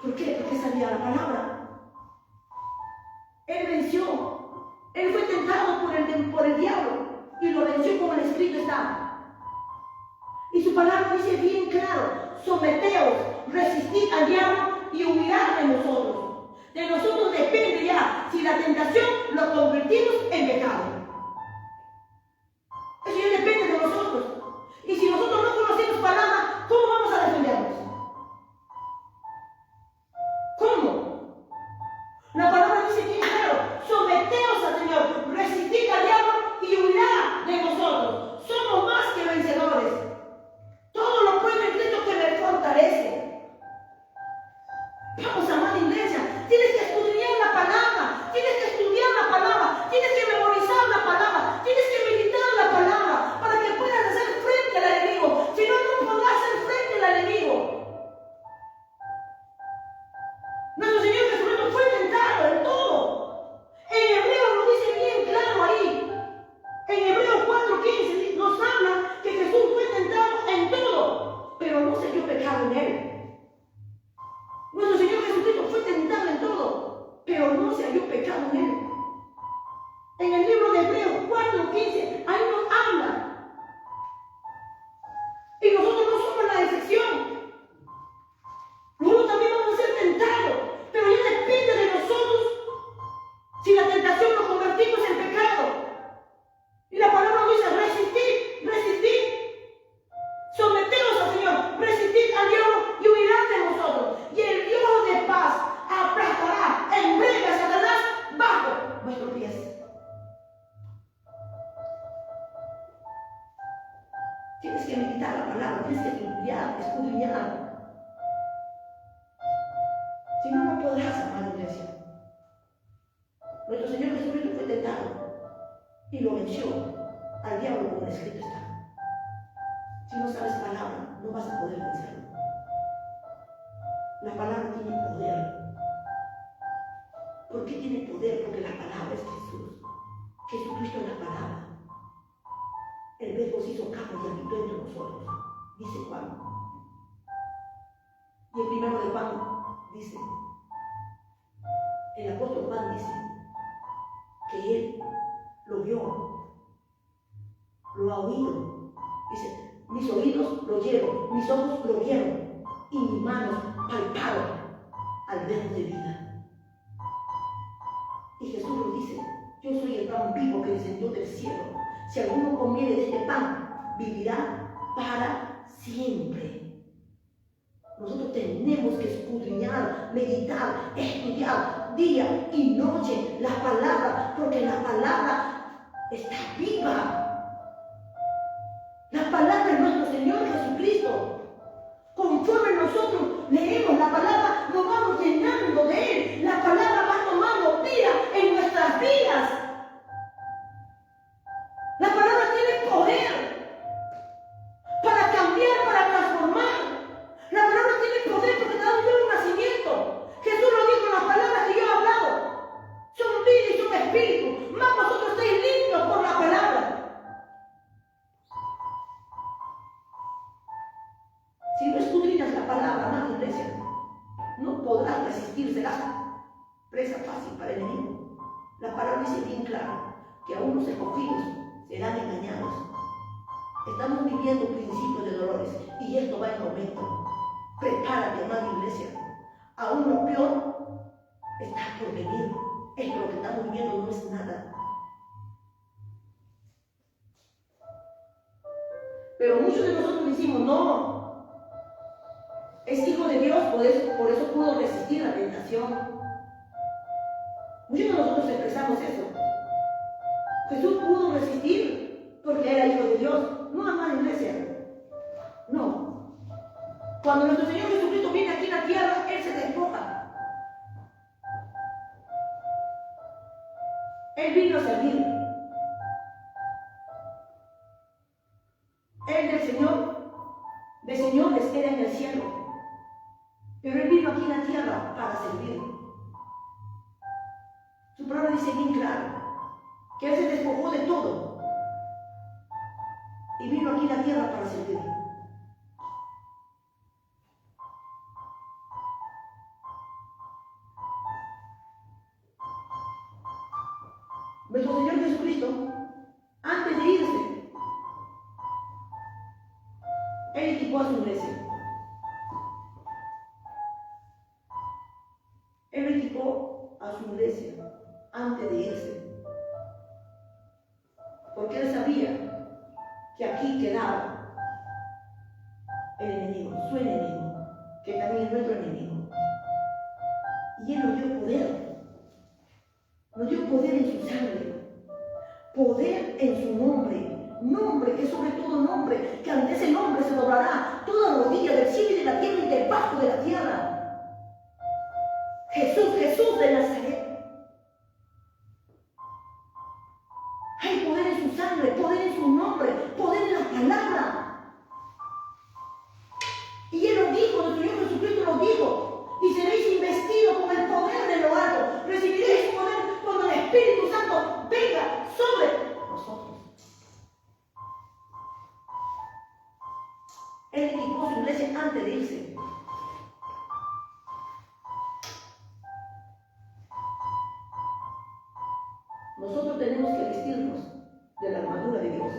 S1: ¿Por qué? Porque sabía la palabra. Él venció. Él fue tentado por el diablo y lo venció con el escrito está. Y su palabra dice bien claro: someteos, resistid al diablo y huirá de nosotros. De nosotros depende ya si la tentación lo convertimos en pecado. Eso ya depende de nosotros. Y si nosotros no conocemos palabra, ¿cómo vamos a defendernos? ¿Cómo? La palabra dice bien claro: someteos al Señor, resistid al diablo y huirá de nosotros. Somos más que vencedores. Todo lo puedo en Cristo que me fortalece. Vamos, amada iglesia, tienes que escudriñar la palabra, tienes que estudiar la palabra, tienes que memorizar la palabra, tienes que meditar la palabra para que puedas hacer frente al enemigo. Si no, no podrás hacer frente al enemigo. Nuestro Señor Jesucristo fue tentado en todo. En Hebreos lo dice bien claro ahí. En Hebreos 4:15 nos habla que Jesús fue tentado en todo, pero no se dio pecado en él. Nuestro Señor Jesucristo fue tentado en todo, pero no se halló pecado en él. En el libro de Hebreos 4:15, ahí nos habla. Y nosotros no somos la excepción. Nosotros también vamos a ser tentados, pero ya depende de nosotros si la tentación nos convertimos en pecado. Y la palabra dice: resistid, resistid. Someteos al Señor, resistid al diablo y huirá de vosotros. Y el Dios de paz aplastará en breve a Satanás bajo vuestros pies. Tienes que meditar la palabra, tienes que estudiar, escudriñar. Si no, no podrás, amada iglesia. Nuestro Señor Jesucristo fue tentado y lo venció al diablo, como escrito está. Si no sabes palabra, no vas a poder vencerlo. La palabra tiene poder. ¿Por qué tiene poder? Porque la palabra es Jesús. Jesucristo es la palabra. El Verbo se hizo carne y habitó entre nosotros, dice Juan. Y el primero de Juan dice, el apóstol Juan dice, que él lo vio, lo ha oído. Dice: mis oídos lo oyeron, mis ojos lo vieron y mis manos palparon al verbo de vida. Y Jesús lo dice: yo soy el pan vivo que descendió del cielo. Si alguno comiere de este pan, vivirá para siempre. Nosotros tenemos que escudriñar, meditar, estudiar día y noche la palabra, porque la palabra está viva. La palabra es nuestro Señor Jesucristo. Conforme nosotros leemos la palabra, nos vamos llenando de Él. La palabra va tomando vida en nuestras vidas. La palabra tiene poder para cambiar, para transformar. La palabra tiene poder porque te da un nuevo nacimiento. Jesús lo dijo en las palabras que yo he hablado. Son vida y son espíritu. Más vosotros estáis limpios por la palabra. Si no escudriñas la palabra, amada iglesia, no podrás resistir, serás presa fácil para el enemigo. La palabra dice bien claro que aún los escogidos serán engañados. Estamos viviendo principios de dolores y esto va en aumento. Prepárate, amada iglesia. Aún lo peor está por venir. Esto lo que estamos viviendo no es nada. Pero muchos de nosotros decimos: no, es hijo de Dios, por eso pudo resistir la tentación. Muchos de nosotros expresamos eso. Jesús pudo resistir porque era hijo de Dios. No, amada iglesia. No. Cuando nuestro Señor Jesucristo viene aquí a la tierra, Él se despoja. Él vino a servir. Él del Señor, de señores, era en el cielo. Pero Él vino aquí a la tierra para servir. Su palabra dice bien claro que Él se despojó de todo y vino aquí a la tierra para servir. Nuestro Señor Jesucristo, antes de irse, Él equipó a su iglesia. Él equipó a su iglesia antes de irse. Porque Él sabía que aquí quedaba el enemigo, su enemigo, que también es nuestro enemigo. Y Él nos dio poder. Nos dio poder en su sangre, poder en su nombre que es sobre todo nombre, que ante ese nombre se doblará toda rodilla del cielo y de la tierra y debajo de la tierra. Jesús, Jesús de Nazaret. Hay poder en su sangre, poder en su nombre, poder en la palabra. Y Él lo dijo, el Señor Jesucristo lo dijo, y seréis investidos con el poder de lo alto. Recibiréis poder cuando el Espíritu Santo venga sobre nosotros. Él equipó su iglesia antes de irse. Nosotros tenemos que vestirnos de la armadura de Dios.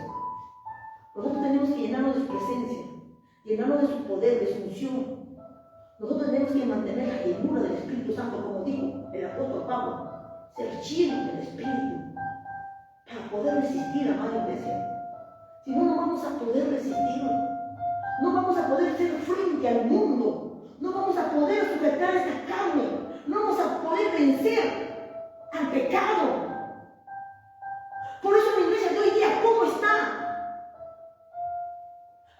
S1: Nosotros tenemos que llenarnos de su presencia, llenarnos de su poder, de su unción. Nosotros tenemos que mantener la llenura del Espíritu Santo, como dijo el apóstol Pablo, ser llenos del Espíritu, para poder resistir, amada iglesia. Si no, no vamos a poder resistir. No vamos a poder hacer frente al mundo. No vamos a poder sujetar esta carne. No vamos a poder vencer al pecado. Por eso mi iglesia de hoy día, ¿cómo está?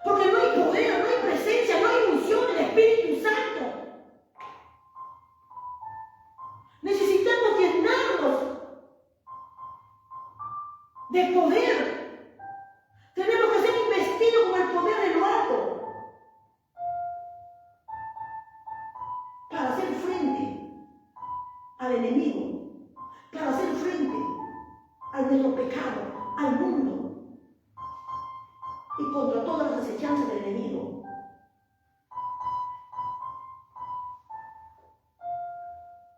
S1: Porque no hay poder, no hay presencia, no hay unción del Espíritu Santo. Necesitamos llenarnos de poder. Tenemos que ser investidos con el poder de lo alto para hacer frente al enemigo, para hacer frente a nuestro pecado, al mundo y contra todas las acechanzas del enemigo.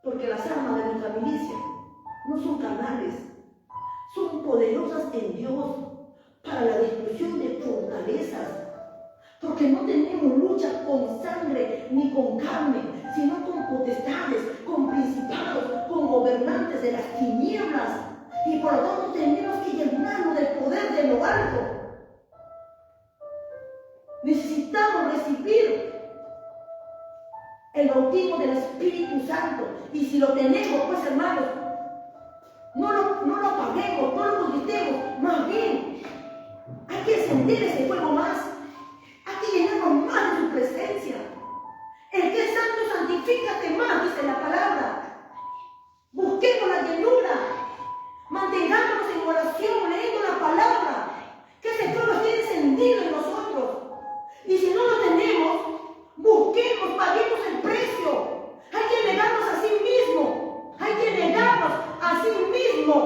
S1: Porque las armas de nuestra milicia no son carnales, son poderosas en Dios para la destrucción de fortalezas. Porque no tenemos lucha con sangre ni con carne, sino con potestades, con principados, con gobernantes de las tinieblas. Y por lo tanto tenemos que llenarnos del poder de lo alto. Necesitamos recibir el bautismo del Espíritu Santo. Y si lo tenemos, pues hermanos, no lo apaguemos, no lo quitemos. Más bien, hay que encender ese fuego más. Hay que llenarnos más de su presencia. El que es santo, santifícate más, dice la palabra. Busquemos la llenura. Mantengámonos en oración, leyendo la palabra. Que ese fuego esté encendido en nosotros. Y si no lo tenemos, busquemos, paguemos el precio. Hay que negarnos a sí mismo. Hay que negarnos a sí mismo.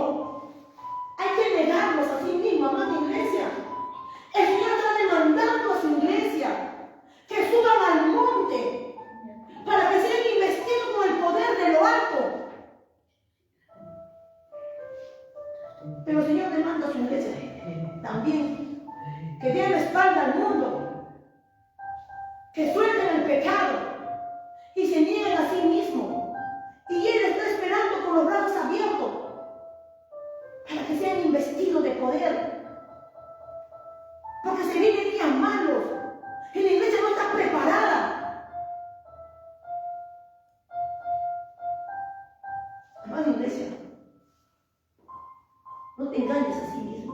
S1: Hay que negarnos a sí mismo, amada iglesia. El Señor está demandando a su iglesia que suban al monte para que sean investidos con el poder de lo alto. Pero el Señor demanda a su iglesia también que den la espalda al mundo, que suelten el pecado y se nieguen a sí mismo. Y Él está esperando con los brazos abiertos para que sean investidos de poder. Porque se vienen días malos y la iglesia no está preparada. Amada iglesia, no te engañes a sí mismo.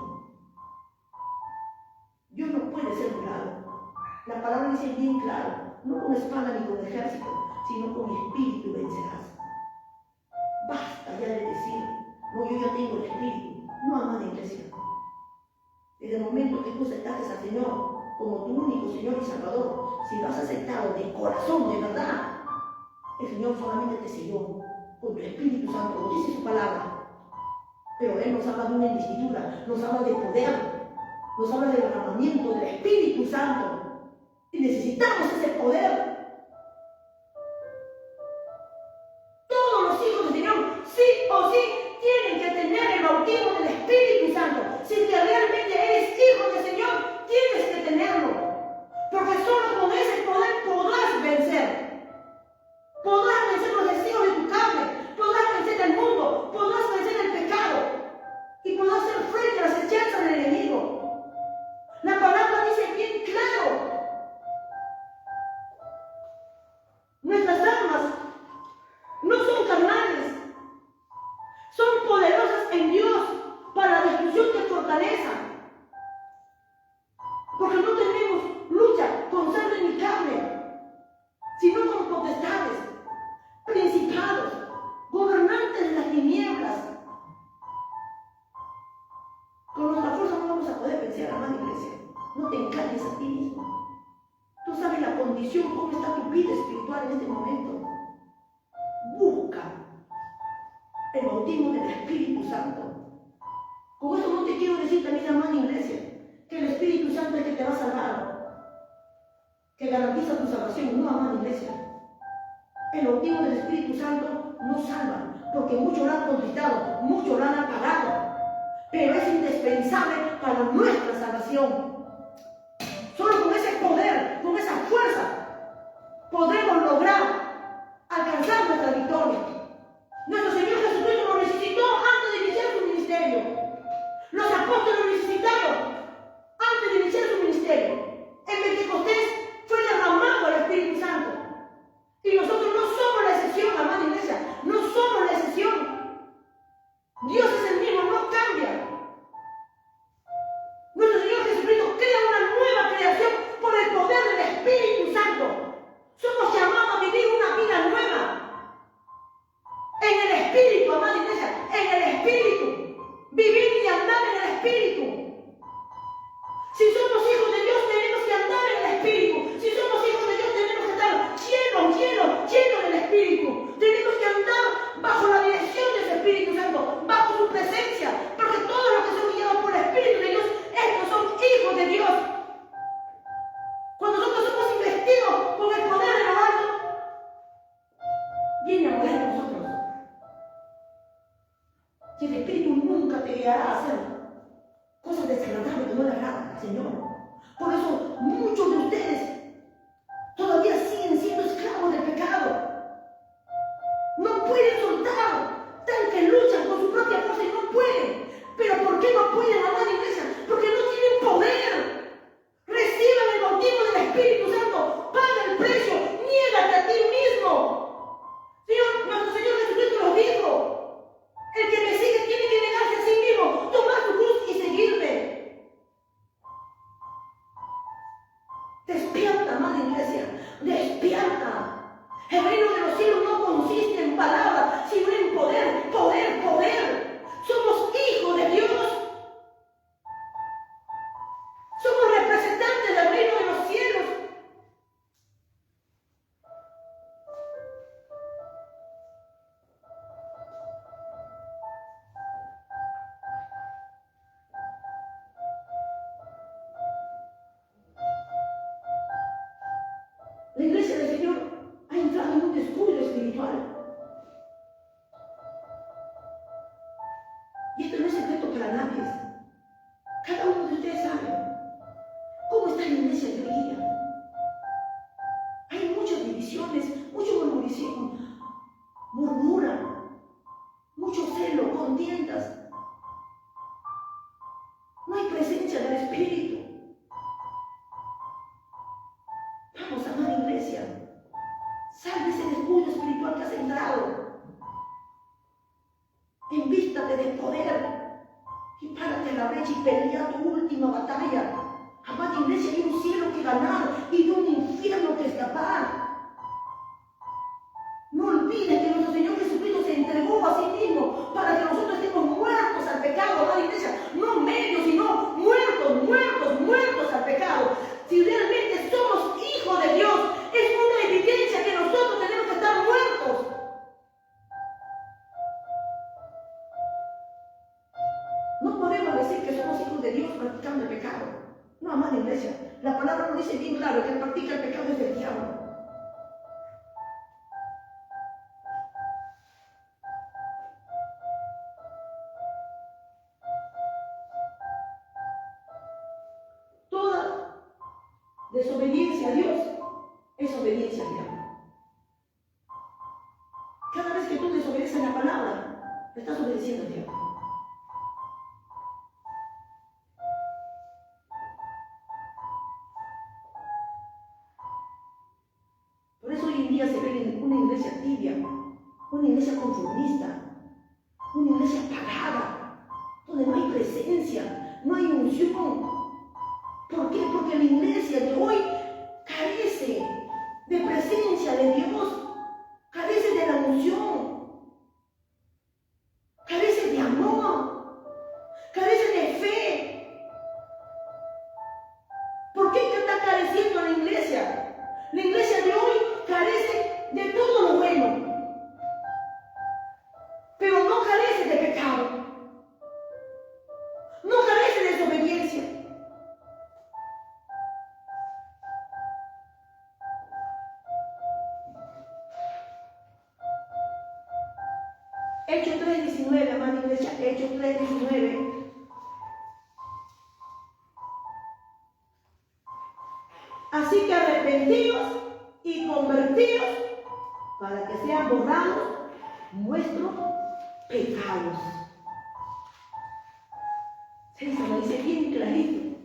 S1: Dios no puede ser burlado. La palabra dice bien claro, no con espada ni con ejército, sino con espíritu vencerás. Basta ya de decir, no, yo ya tengo el espíritu. No, amada iglesia. Desde el momento que tú aceptaste al Señor como tu único Señor y Salvador, si lo has aceptado de corazón, de verdad, el Señor solamente te selló con tu Espíritu Santo, como dice su palabra. Pero Él nos habla de una investidura, nos habla de poder, nos habla del derramamiento del Espíritu Santo. Y necesitamos ese poder. Todos los hijos del Señor, sí o sí, tienen que tener el bautismo del Espíritu Santo. Si que realmente eres hijo del Señor, tienes que tenerlo. Porque solo con ese poder podrás vencer. Podrás vencer los deseos de tu carne, podrás vencer el mundo, podrás vencer el pecado y podrás hacer frente a las hechanzas del enemigo. La palabra dice bien claro: nuestras armas no son carnales, son poderosas en Dios para la destrucción de fortaleza. Porque no tenemos lucha con sangre ni carne, sino con potestades, principados, gobernantes de las tinieblas. Con nuestra fuerza no vamos a poder vencer, amada iglesia. No te engañes a ti mismo. Tú sabes la condición, cómo está tu vida espiritual en este momento. Busca el bautismo del Espíritu Santo. Con esto no te quiero decir también, amada iglesia, que el Espíritu Santo es el que te va a salvar, que garantiza tu salvación. No, amada iglesia. El bautismo del Espíritu Santo no salva, porque muchos lo han conquistado, muchos lo han apagado, pero es indispensable para nuestra salvación. Solo con ese poder, con esa fuerza, podremos lograr alcanzar nuestra victoria. Nuestro Señor Jesucristo lo necesitó antes de iniciar su ministerio. Los apóstoles lo necesitaron antes de iniciar su ministerio. En Pentecostés fue derramado el Espíritu Santo. Y nosotros no somos la excepción, amada iglesia. No somos la excepción. Dios es el mismo, no cambia. Nuestro Señor Jesucristo crea una nueva creación por el poder del Espíritu Santo. Somos llamados a vivir una vida nueva. En el Espíritu, amada iglesia, en el Espíritu. Vivir y andar en el Espíritu. Si somos hijos de Dios, tenemos que andar en el Espíritu. Si somos hijos de Dios, tenemos que estar llenos del Espíritu. Tenemos que andar bajo la dirección de ese Espíritu Santo, bajo su presencia. Porque todos los que son guiados por el Espíritu de Dios, estos son hijos de Dios. Cuando nosotros somos investidos con el poder de lo alto, viene a morar en nosotros. Y el Espíritu nunca te guiará a hacer cosas desagradables que no le agradan al Señor. Por eso muchos de ustedes todavía siguen siendo esclavos del pecado. No pueden soltar, tal que luchan con su propia fuerza y no pueden. ¿Pero por qué no pueden, amada iglesia? Porque no tienen poder. Reciban el bautismo del Espíritu Santo. Paga el precio. Niégate a ti mismo. Nuestro Señor Jesucristo lo dijo. El que me sigue tiene que negarse a sí mismo, tomar su cruz y seguirme. Despierta, amada iglesia, despierta. El reino de los cielos no consiste en palabras, sino en poder, poder, poder. Somos hijos de Dios. Somos representantes del reino de los cielos. La iglesia del Señor ha entrado en un descuido espiritual. Y esto no es secreto para nadie. Cada uno de ustedes sabe cómo está la iglesia de hoy día. Hay muchas divisiones, mucho murmuran, mucho celo, contiendas. No hay presencia del Espíritu. Vamos, amada iglesia, sal de ese descuido espiritual que has entrado. Envístate de poder y párate en la brecha y pelea tu última batalla. Amada iglesia, hay un cielo que ganar y de un infierno que escapar. No olvides que nuestro Señor Jesucristo se entregó a sí mismo para que nosotros estemos muertos al pecado, amada iglesia. No medios, sino muertos al pecado. Si realmente somos hijos de Dios, es una evidencia que nosotros tenemos que estar muertos. No podemos decir que somos hijos de Dios practicando el pecado. No, amada iglesia, la palabra nos dice bien claro que el que practica el pecado es del diablo. Toda desobediencia a Dios es obediencia al diablo. Cada vez que tú desobedeces la palabra, estás obedeciendo al diablo. Por eso hoy en día se ve una iglesia tibia, una iglesia conformista, una iglesia apagada, donde no hay presencia, no hay unción. ¿Por qué? Porque la iglesia de hoy carece de presencia de Dios, carece de la unción, carece de amor, carece de fe. ¿Por qué está careciendo la iglesia? La iglesia de hoy carece de todo lo bueno, pero no carece de pecado, no carece de desobediencia. Hechos 3:19, amada iglesia, Hechos 3:19. Así que arrepentíos y convertíos para que sean borrados vuestros pecados. Eso lo dice bien clarito.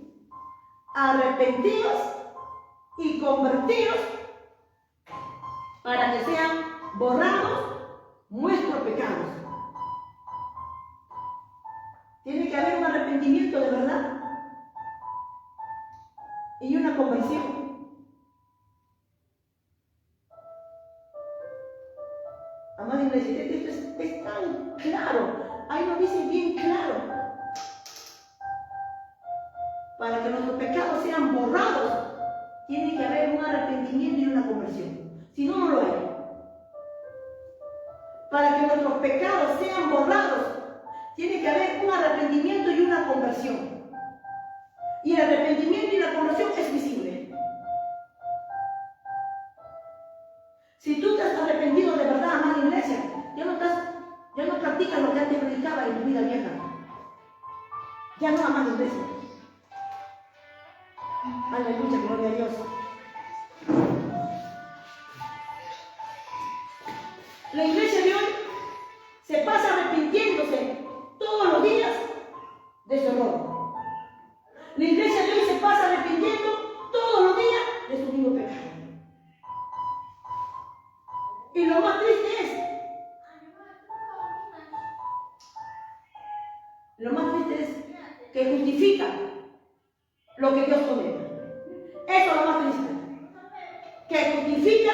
S1: Arrepentíos y convertíos para que sean borrados nuestros pecados. Tiene que haber un arrepentimiento de verdad y una conversión. Amada iglesia, esto es tan claro. Ahí nos dice bien claro. Para que nuestros pecados sean borrados, tiene que haber un arrepentimiento y una conversión. Si no, no lo hay. Para que nuestros pecados sean borrados, tiene que haber un arrepentimiento y una conversión. Y el arrepentimiento y la conversión es visible. Si tú te has arrepentido de verdad, amada iglesia, ya no practicas lo que antes predicaba en tu vida vieja. Ya no, amada iglesia. Aleluya, gloria a Dios. La iglesia de hoy se pasa arrepintiéndose todos los días de su error. La iglesia de hoy se pasa arrepintiendo todos los días de su mismo pecado. Y lo más triste es que justifica lo que Dios condena. Eso es lo más triste. Que justifica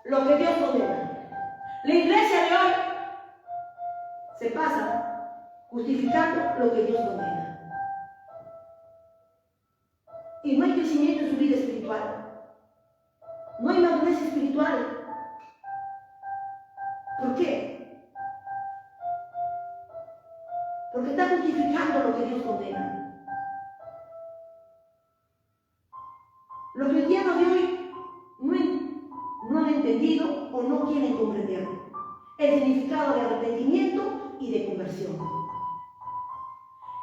S1: lo que Dios condena. La iglesia de hoy se pasa justificando lo que Dios condena. Y no hay crecimiento en su vida espiritual. No hay madurez espiritual. ¿Por qué? Porque está justificando lo que Dios condena. Los cristianos de hoy no han entendido o no quieren comprender el significado de arrepentimiento y de conversión.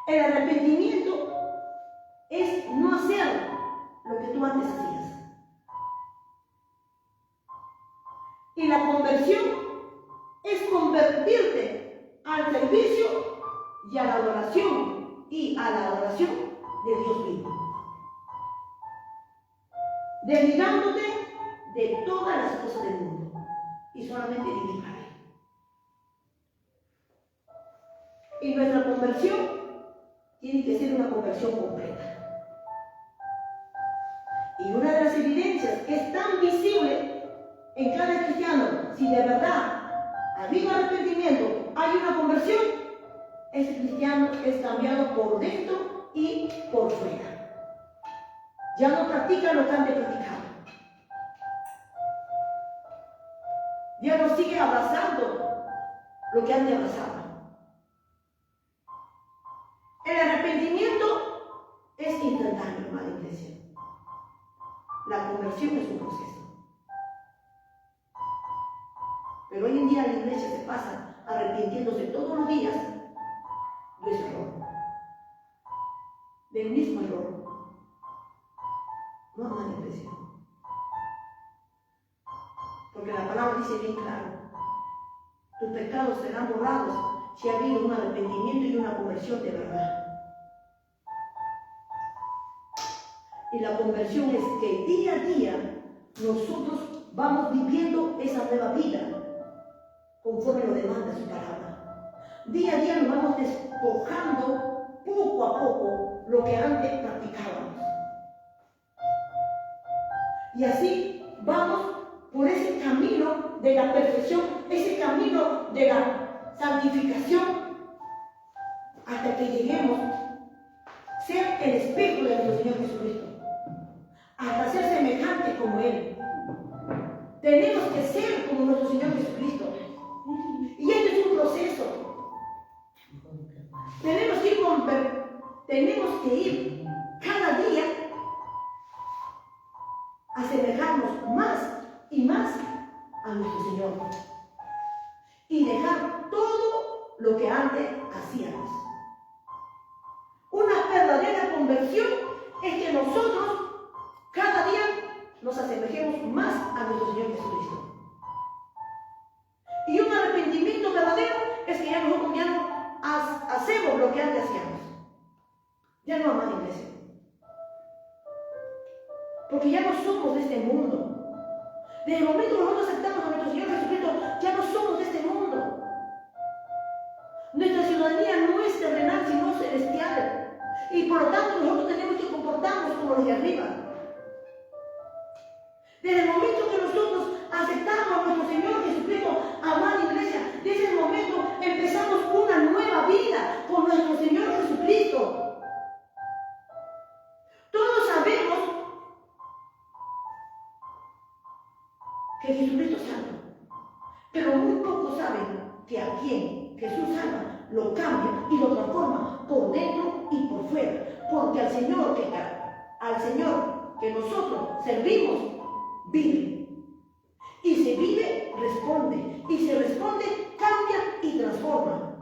S1: El arrepentimiento es no hacer lo que tú antes hacías. Y la conversión es convertirte al servicio y a la adoración de Dios mismo. Desligándote de todas las cosas del mundo y solamente vivir para Él. Y nuestra conversión tiene que ser una conversión completa. Y una de las evidencias que es tan visible en cada cristiano, si de verdad ha habido arrepentimiento, hay una conversión, ese cristiano es cambiado por dentro y por fuera. Ya no practica lo que antes practicaba. Ya no sigue abrazando lo que antes abrazaba. El arrepentimiento es quita el daño, hermana iglesia. La conversión es un proceso. Pero hoy en día la iglesia se pasa arrepintiéndose todos los días de ese error, del mismo error. No, hermana iglesia. Porque la palabra dice bien claro: tus pecados serán borrados si ha habido un arrepentimiento y una conversión de verdad. Y la conversión es que día a día nosotros vamos viviendo esa nueva vida conforme lo demanda su palabra. Día a día nos vamos despojando poco a poco lo que antes practicábamos. Y así vamos por ese camino de la perfección, ese camino de la santificación, hasta que lleguemos a ser el espejo de nuestro Señor Jesucristo, hasta ser semejantes como Él. Tenemos que ser como nuestro Señor Jesucristo. Y este es un proceso. Tenemos que ir cada día a asemejarnos más y más a nuestro Señor. Y dejar todo lo que antes hacíamos. Una verdadera conversión es que nosotros cada día nos asemejemos más a nuestro Señor Jesucristo. Y un arrepentimiento verdadero es que ya nosotros ya no hacemos lo que antes hacíamos. Ya no, amada iglesia. Porque ya no somos de este mundo. Desde el momento que nosotros aceptamos a nuestro Señor Jesucristo, ya no somos de este mundo. Nuestra ciudadanía no es terrenal, sino celestial. Y por lo tanto nosotros tenemos que comportarnos como los de arriba. Desde el momento que nosotros aceptamos a nuestro Señor Jesucristo, amada iglesia, desde ese momento empezamos una nueva vida con nuestro Señor Jesucristo. Todos sabemos que Jesucristo es santo, pero muy pocos saben que a quien Jesús salva lo cambia y lo transforma por dentro y por fuera, porque al Señor que nosotros servimos vive, y se vive, responde, y se responde, cambia y transforma.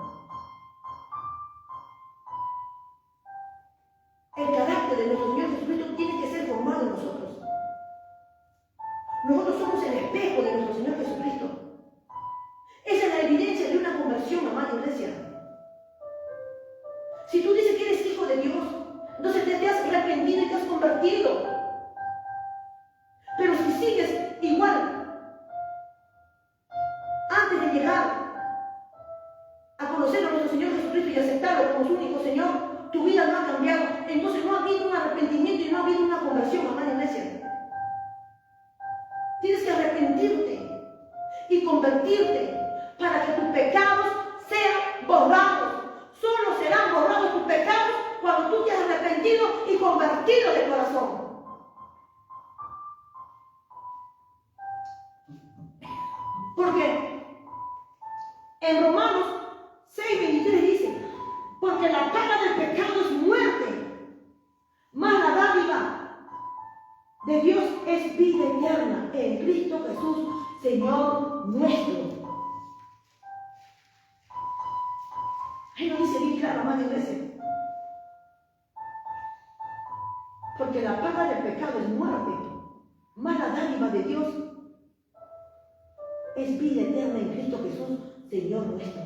S1: El carácter de nuestro Señor Jesucristo tiene que ser formado en nosotros. Nosotros somos el espejo de nuestro Señor Jesucristo. Esa es la evidencia de una conversión, amada iglesia. Si tú dices que eres hijo de Dios, entonces te has arrepentido y te has convertido. Pero si sigues igual, antes de llegar a conocer a nuestro Señor Jesucristo y aceptarlo como su único Señor, tu vida no ha cambiado. Entonces no ha habido un arrepentimiento y no ha habido una conversión, amada iglesia. Tienes que arrepentirte y convertirte para que tus pecados sean borrados. Solo serán borrados tus pecados cuando tú te has arrepentido y convertido de corazón. Porque en Romanos 6:23 dice: porque la paga del pecado es muerte, mas la dádiva de Dios es vida eterna en Cristo Jesús, Señor nuestro. Ahí lo dice bien claro, amada iglesia. Porque la paga del pecado es muerte, mas la dádiva de Dios es vida eterna en Cristo Jesús, Señor nuestro.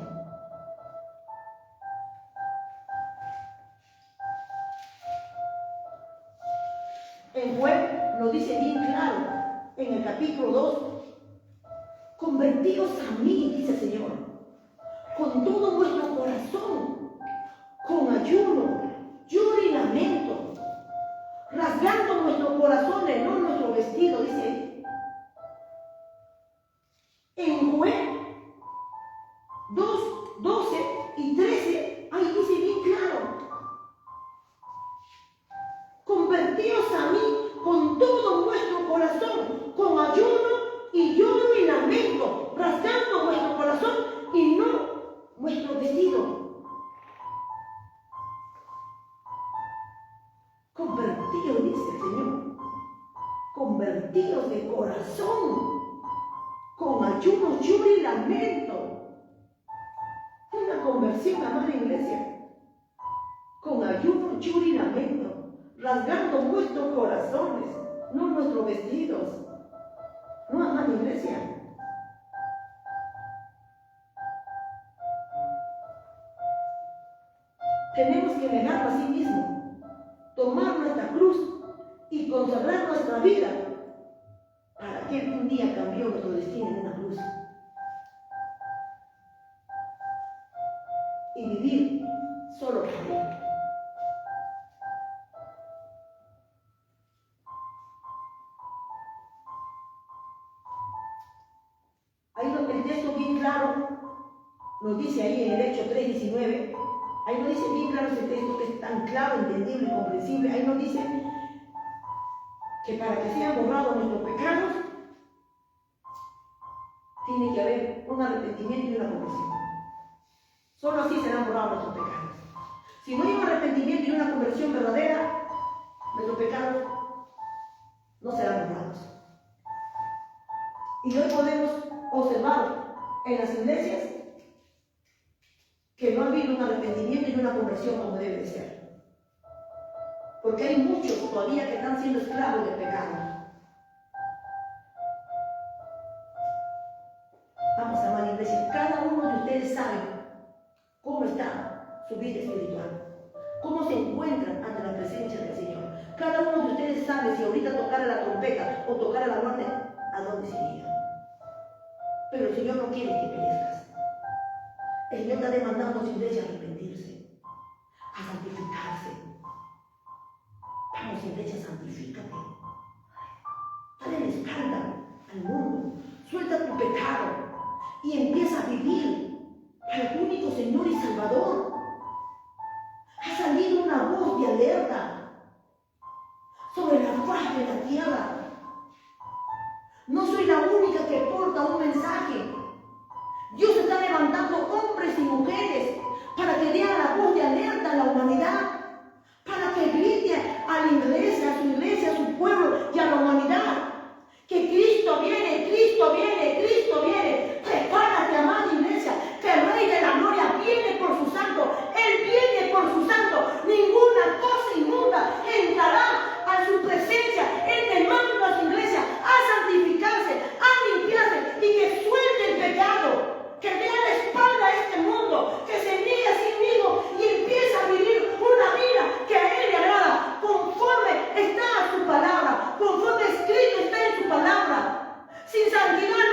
S1: El Juan lo dice bien claro en el capítulo 2. Convertíos a mí, dice el Señor, con todo vuestro corazón, con ayuno, lloro y lamento, rasgando nuestros corazones, no nuestro vestido, dice él. En Joel 2, 12 y 13, ahí dice bien claro: convertíos a mí con todo vuestro corazón, con ayuno y lloro y lamento, rasgando vuestro corazón y no vuestro vestido. Convertíos convertíos, dice el Señor, convertíos de corazón, con ayuno, lloro y lamento. Una conversión, amada iglesia, con ayuno, lloro y lamento, rasgando vuestros corazones, no nuestros vestidos. No, amada iglesia. Tenemos que negarlo a sí mismo, tomar nuestra cruz y consagrar nuestra vida para aquel que un día cambió nuestro destino en una cruz. Y vivir solo para Él. Ahí el texto bien claro nos dice ahí en el Hecho 3:19, ahí nos dice bien claro ese texto que es tan claro, entendible y comprensible. Ahí nos dice que para que sean borrados nuestros pecados, tiene que haber un arrepentimiento y una conversión. Solo así serán borrados nuestros pecados. Si no hay un arrepentimiento y una conversión verdadera, nuestros pecados no serán borrados. Y hoy podemos observar en las iglesias que no ha habido un arrepentimiento y una conversión como debe de ser. Porque hay muchos todavía que están siendo esclavos del pecado. Vamos, amada iglesia, cada uno de ustedes sabe cómo está su vida espiritual, cómo se encuentran ante la presencia del Señor. Cada uno de ustedes sabe si ahorita tocara la trompeta o tocara la muerte, a dónde se iría. Pero el Señor no quiere que perezcas. El Señor está demandando a su iglesia a arrepentirse, a santificarse. Vamos, iglesia, santifícate. Dale la espalda al mundo. Suelta tu pecado y empieza a vivir para tu único Señor y Salvador. Ha salido una voz de alerta sobre la faz de la tierra. No soy la única que porta un mensaje. Dios está levantando hombres y mujeres para que den la voz de alerta a la humanidad, para que grite a la iglesia, a su pueblo y a la humanidad que Cristo viene, Cristo viene, Cristo viene. Prepárate, amada iglesia, que el Rey de la Gloria viene por su santo. Él viene por su santo. Ninguna cosa inmunda entrará a su presencia. Él demanda a su iglesia a santificarse, a limpiarse y que suelte el pecado, que dé la espalda a este mundo, que se niegue a sí mismo y empiece a vivir una vida que a Él le agrada, conforme está a su palabra, conforme escrito está en su palabra. Sin santidad